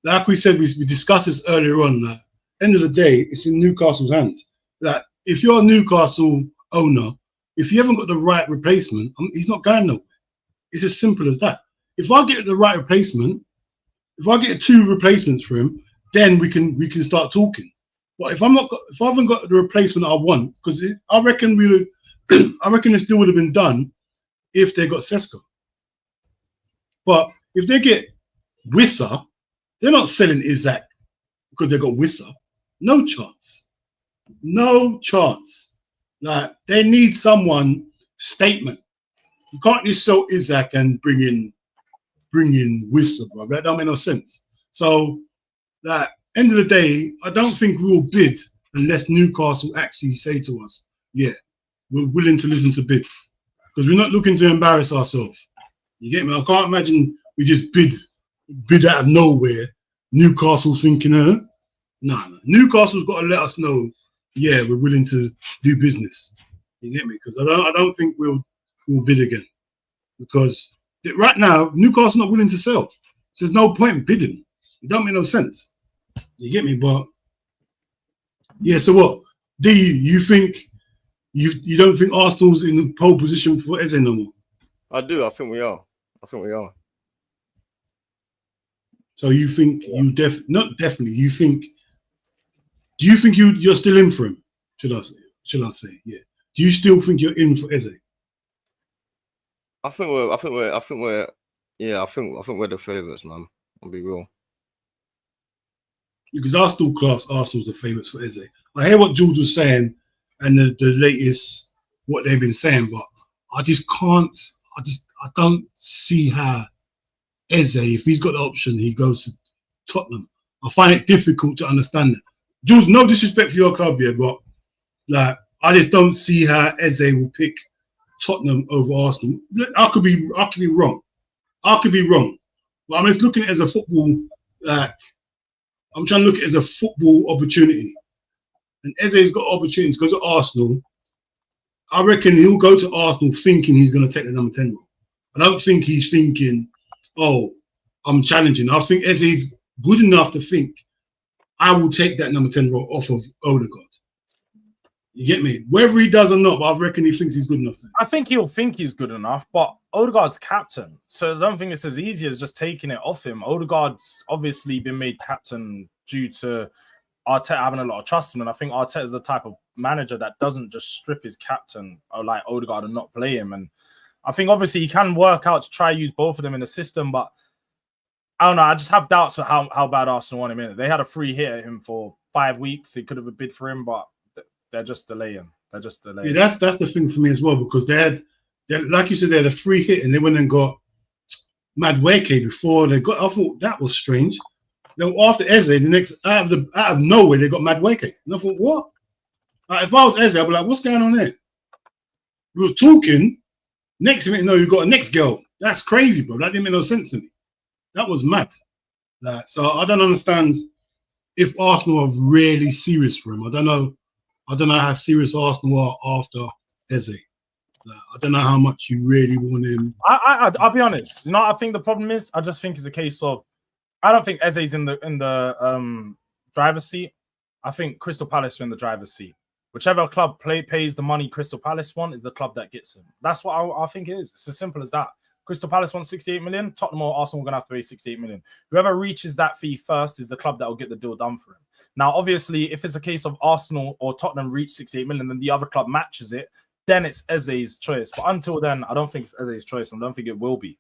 like we said, we discussed this earlier on. That end of the day, it's in Newcastle's hands. That if you're a Newcastle owner, if you haven't got the right replacement, he's not going nowhere. It's as simple as that. If I get the right replacement, if I get 2 replacements for him, then we can start talking. But if I haven't got the replacement I want, because I reckon I reckon this deal would have been done if they got Sesko. But if they get Wissa, they're not selling Isak because they got Wissa. No chance. No chance. Like, they need someone statement. You can't just sell Isak and bring in Wissa, bro. That don't make no sense. So, that end of the day, I don't think we'll bid unless Newcastle actually say to us, yeah, we're willing to listen to bids. Because we're not looking to embarrass ourselves. You get me? I can't imagine we just bid out of nowhere. Newcastle thinking, no. Newcastle's got to let us know, yeah, we're willing to do business. You get me? Because I don't think we'll bid again. Because right now, Newcastle's not willing to sell. So there's no point in bidding. It don't make no sense. You get me? But yeah, so what? Do you think you don't think Arsenal's in the pole position for Eze no more? I do. I think we are. So you think you not definitely. You think? Do you think you're still in for him? Should I say? Yeah. Do you still think you're in for Eze? I think we're the favourites, man. I'll be real. Because I still class Arsenal's the favourites for Eze. I hear what George was saying and the latest what they've been saying, but I just can't. I don't see how Eze, if he's got the option, he goes to Tottenham. I find it difficult to understand that. Jules, no disrespect for your club here, but like I just don't see how Eze will pick Tottenham over Arsenal. I could be wrong. But I'm just looking at it as a football, like I'm trying to look at it as a football opportunity. And Eze's got opportunities to go to Arsenal. I reckon he'll go to Arsenal thinking he's going to take the number 10 role. I don't think he's thinking, oh, I'm challenging. I think Eze's good enough to think I will take that number 10 role off of Odegaard. You get me? Whether he does or not, but I reckon he thinks he's good enough. I think he'll think he's good enough, but Odegaard's captain. So I don't think it's as easy as just taking it off him. Odegaard's obviously been made captain due to Arteta having a lot of trust in him. And I think Arteta is the type of manager that doesn't just strip his captain or like Odegaard and not play him. And I think obviously he can work out to try use both of them in the system, but I don't know. I just have doubts for how bad Arsenal want him in. They had a free hit at him for 5 weeks. They could have a bid for him, but they're just delaying. Yeah, that's the thing for me as well, because they had like you said, they had a free hit and they went and got Madueke before they got. I thought that was strange. Then after Eze, the next out of nowhere they got Madueke, and I thought, what? Like, if I was Eze, I'd be like, what's going on there? We were talking. Next minute, no, you got a next girl. That's crazy, bro. That didn't make no sense to me. That was mad. So I don't understand if Arsenal are really serious for him. I don't know how serious Arsenal are after Eze. I don't know how much you really want him. I'll be honest. You know, I think the problem is, I just think it's a case of, I don't think Eze's in the driver's seat. I think Crystal Palace are in the driver's seat. Whichever club pays the money Crystal Palace want is the club that gets him. That's what I think it is. It's as simple as that. Crystal Palace wants 68 million. Tottenham or Arsenal are going to have to pay 68 million. Whoever reaches that fee first is the club that will get the deal done for him. Now, obviously, if it's a case of Arsenal or Tottenham reach 68 million, then the other club matches it, then it's Eze's choice. But until then, I don't think it's Eze's choice. I don't think it will be.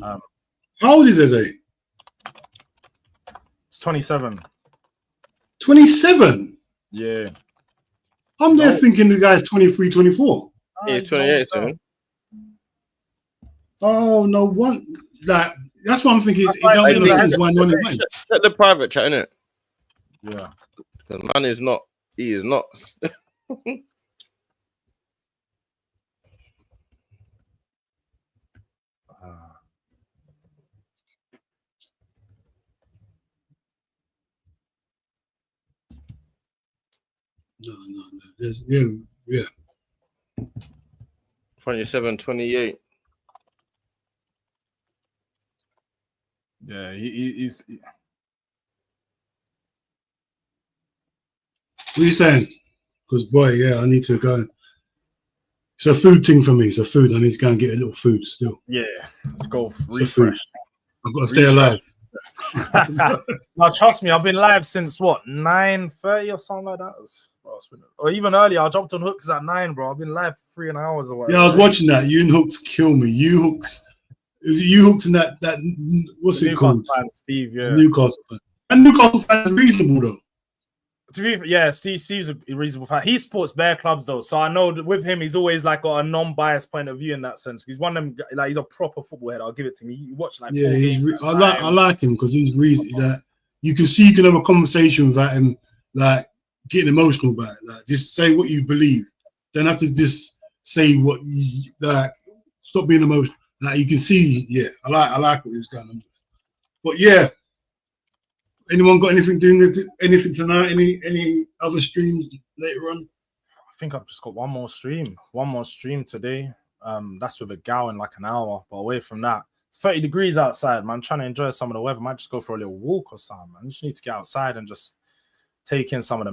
How old is Eze? It's 27. 27? Yeah. I'm there thinking the guy's 23, 24. Yeah, he's 28 soon. Oh, no one. That's what I'm thinking. It don't make no sense why no one went. Check the private chat, innit? Yeah. The man is not. He is not. No. Yeah. 27, 28. Yeah, he's. What are you saying? Because boy, yeah, I need to go. It's a food thing for me. It's a food. I need to go and get a little food still. Yeah, let's go It's refresh. I've got to stay alive. No, trust me, I've been live since what 9:30 or something like that. Or even earlier. I jumped on Hooks at 9, bro. I've been live for 3 hours or whatever. Yeah, I was watching that. You and Hooks kill me. You Hooks, is it you Hooks and that what's it Newcastle called? fan, Steve, yeah. Newcastle fan. And Newcastle fan is reasonable though. To be, yeah, Steve's a reasonable fan. He supports bare clubs though, so I know that with him, he's always like got a non-biased point of view in that sense. He's one of them, like he's a proper football head. I'll give it to me. You watch like yeah, I like him because he's reason that you can see you can have a conversation without him like getting emotional about it. Like just say what you believe. Don't have to just say what you like. Stop being emotional. Like you can see, yeah, I like what he was going on with. But yeah. Anyone got anything tonight? Any other streams later on? I think I've just got one more stream today. That's with a gal in like an hour. But away from that, it's 30 degrees outside, man. I'm trying to enjoy some of the weather. Might just go for a little walk or something, man. Just need to get outside and just take in some of the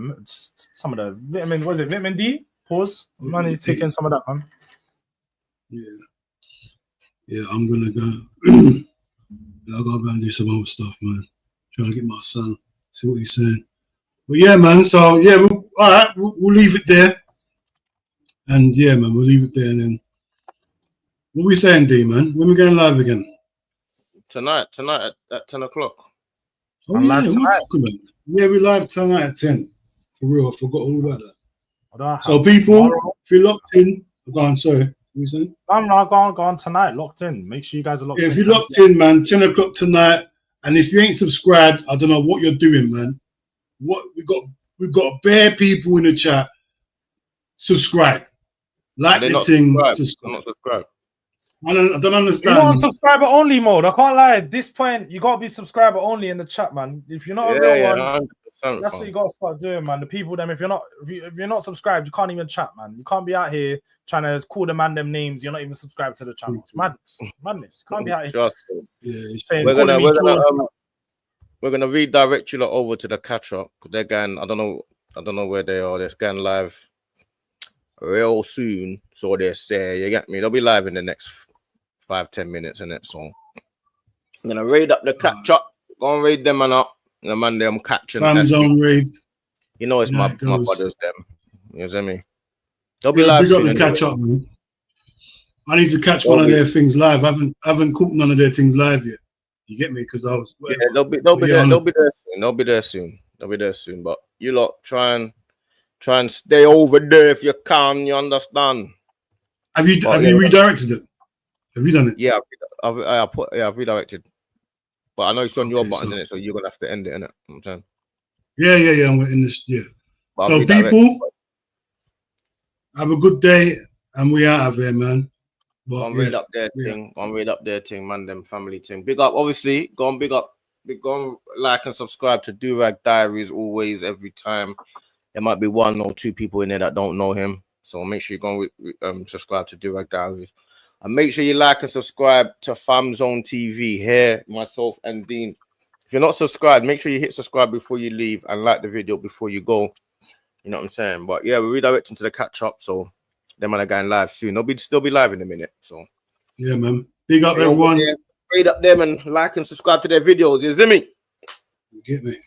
vitamin. Was it vitamin D? Pause. Man, need to take in some of that, man. Yeah. I'm gonna go. I'll go and do some other stuff, man. Trying to get my son, see what he's saying. But yeah, man. So yeah, all right, we'll leave it there. And yeah, man, we'll leave it there. And then what we saying, D, man? When we going live again? Tonight at 10 o'clock. Oh yeah, what we talking about? Yeah, we live tonight at 10. For real, I forgot all about that. So people, if you're locked in, go on. Sorry, what you saying? I'm not going on tonight. Locked in. Make sure you guys are locked in. If you're locked in, man, 10 o'clock tonight. And if you ain't subscribed, I don't know what you're doing, man. What we've got bare people in the chat. Subscribe, like the thing. Subscribe. Not subscribed. I don't understand. You're on subscriber only mode. I can't lie. At this point, you gotta be subscriber only in the chat, man. If you're not a real one, that's what you gotta start doing, man. The people, them. If you're not subscribed, you can't even chat, man. You can't be out here trying to call the man them names. You're not even subscribed to the channel. It's madness. Can't be out here. We're gonna redirect you lot over to the catch up because they're going. I don't know where they are. They're going live real soon, so they're there. You get me? They'll be live in the next 5-10 minutes, in it. So I'm gonna raid up the catch up. Go and raid them man up. The man them catching. FamZone raid. You know it's my brothers them. You see me? They'll be live soon. The catch up, man. I need to catch one of their things live. I haven't caught none of their things live yet. You get me? Because I was. Yeah, they'll be there. They'll be there soon. They'll be there soon. But you lot try and stay over there if you can. You understand? Have you redirected it? Have you done it? Yeah, I've redirected. But I know it's on your button, innit? So you're gonna have to end it, innit? You know what I'm saying? Yeah. I'm in this. Yeah. But so people, have a good day, and we out of here, man. Go and read up their thing. Go and read up their thing, man. Them family thing. Big up, obviously. Go and like and subscribe to Durag Diaries always, every time. There might be 1 or 2 people in there that don't know him, so make sure you go and subscribe to Durag Diaries. And make sure you like and subscribe to FamZone TV here, myself and Dean. If you're not subscribed, make sure you hit subscribe before you leave and like the video before you go. You know what I'm saying? But yeah, we're redirecting to the catch up, so them are going live soon. They'll still be live in a minute. So yeah, man. Big up everyone. Read up them and like and subscribe to their videos. You see me? You get me?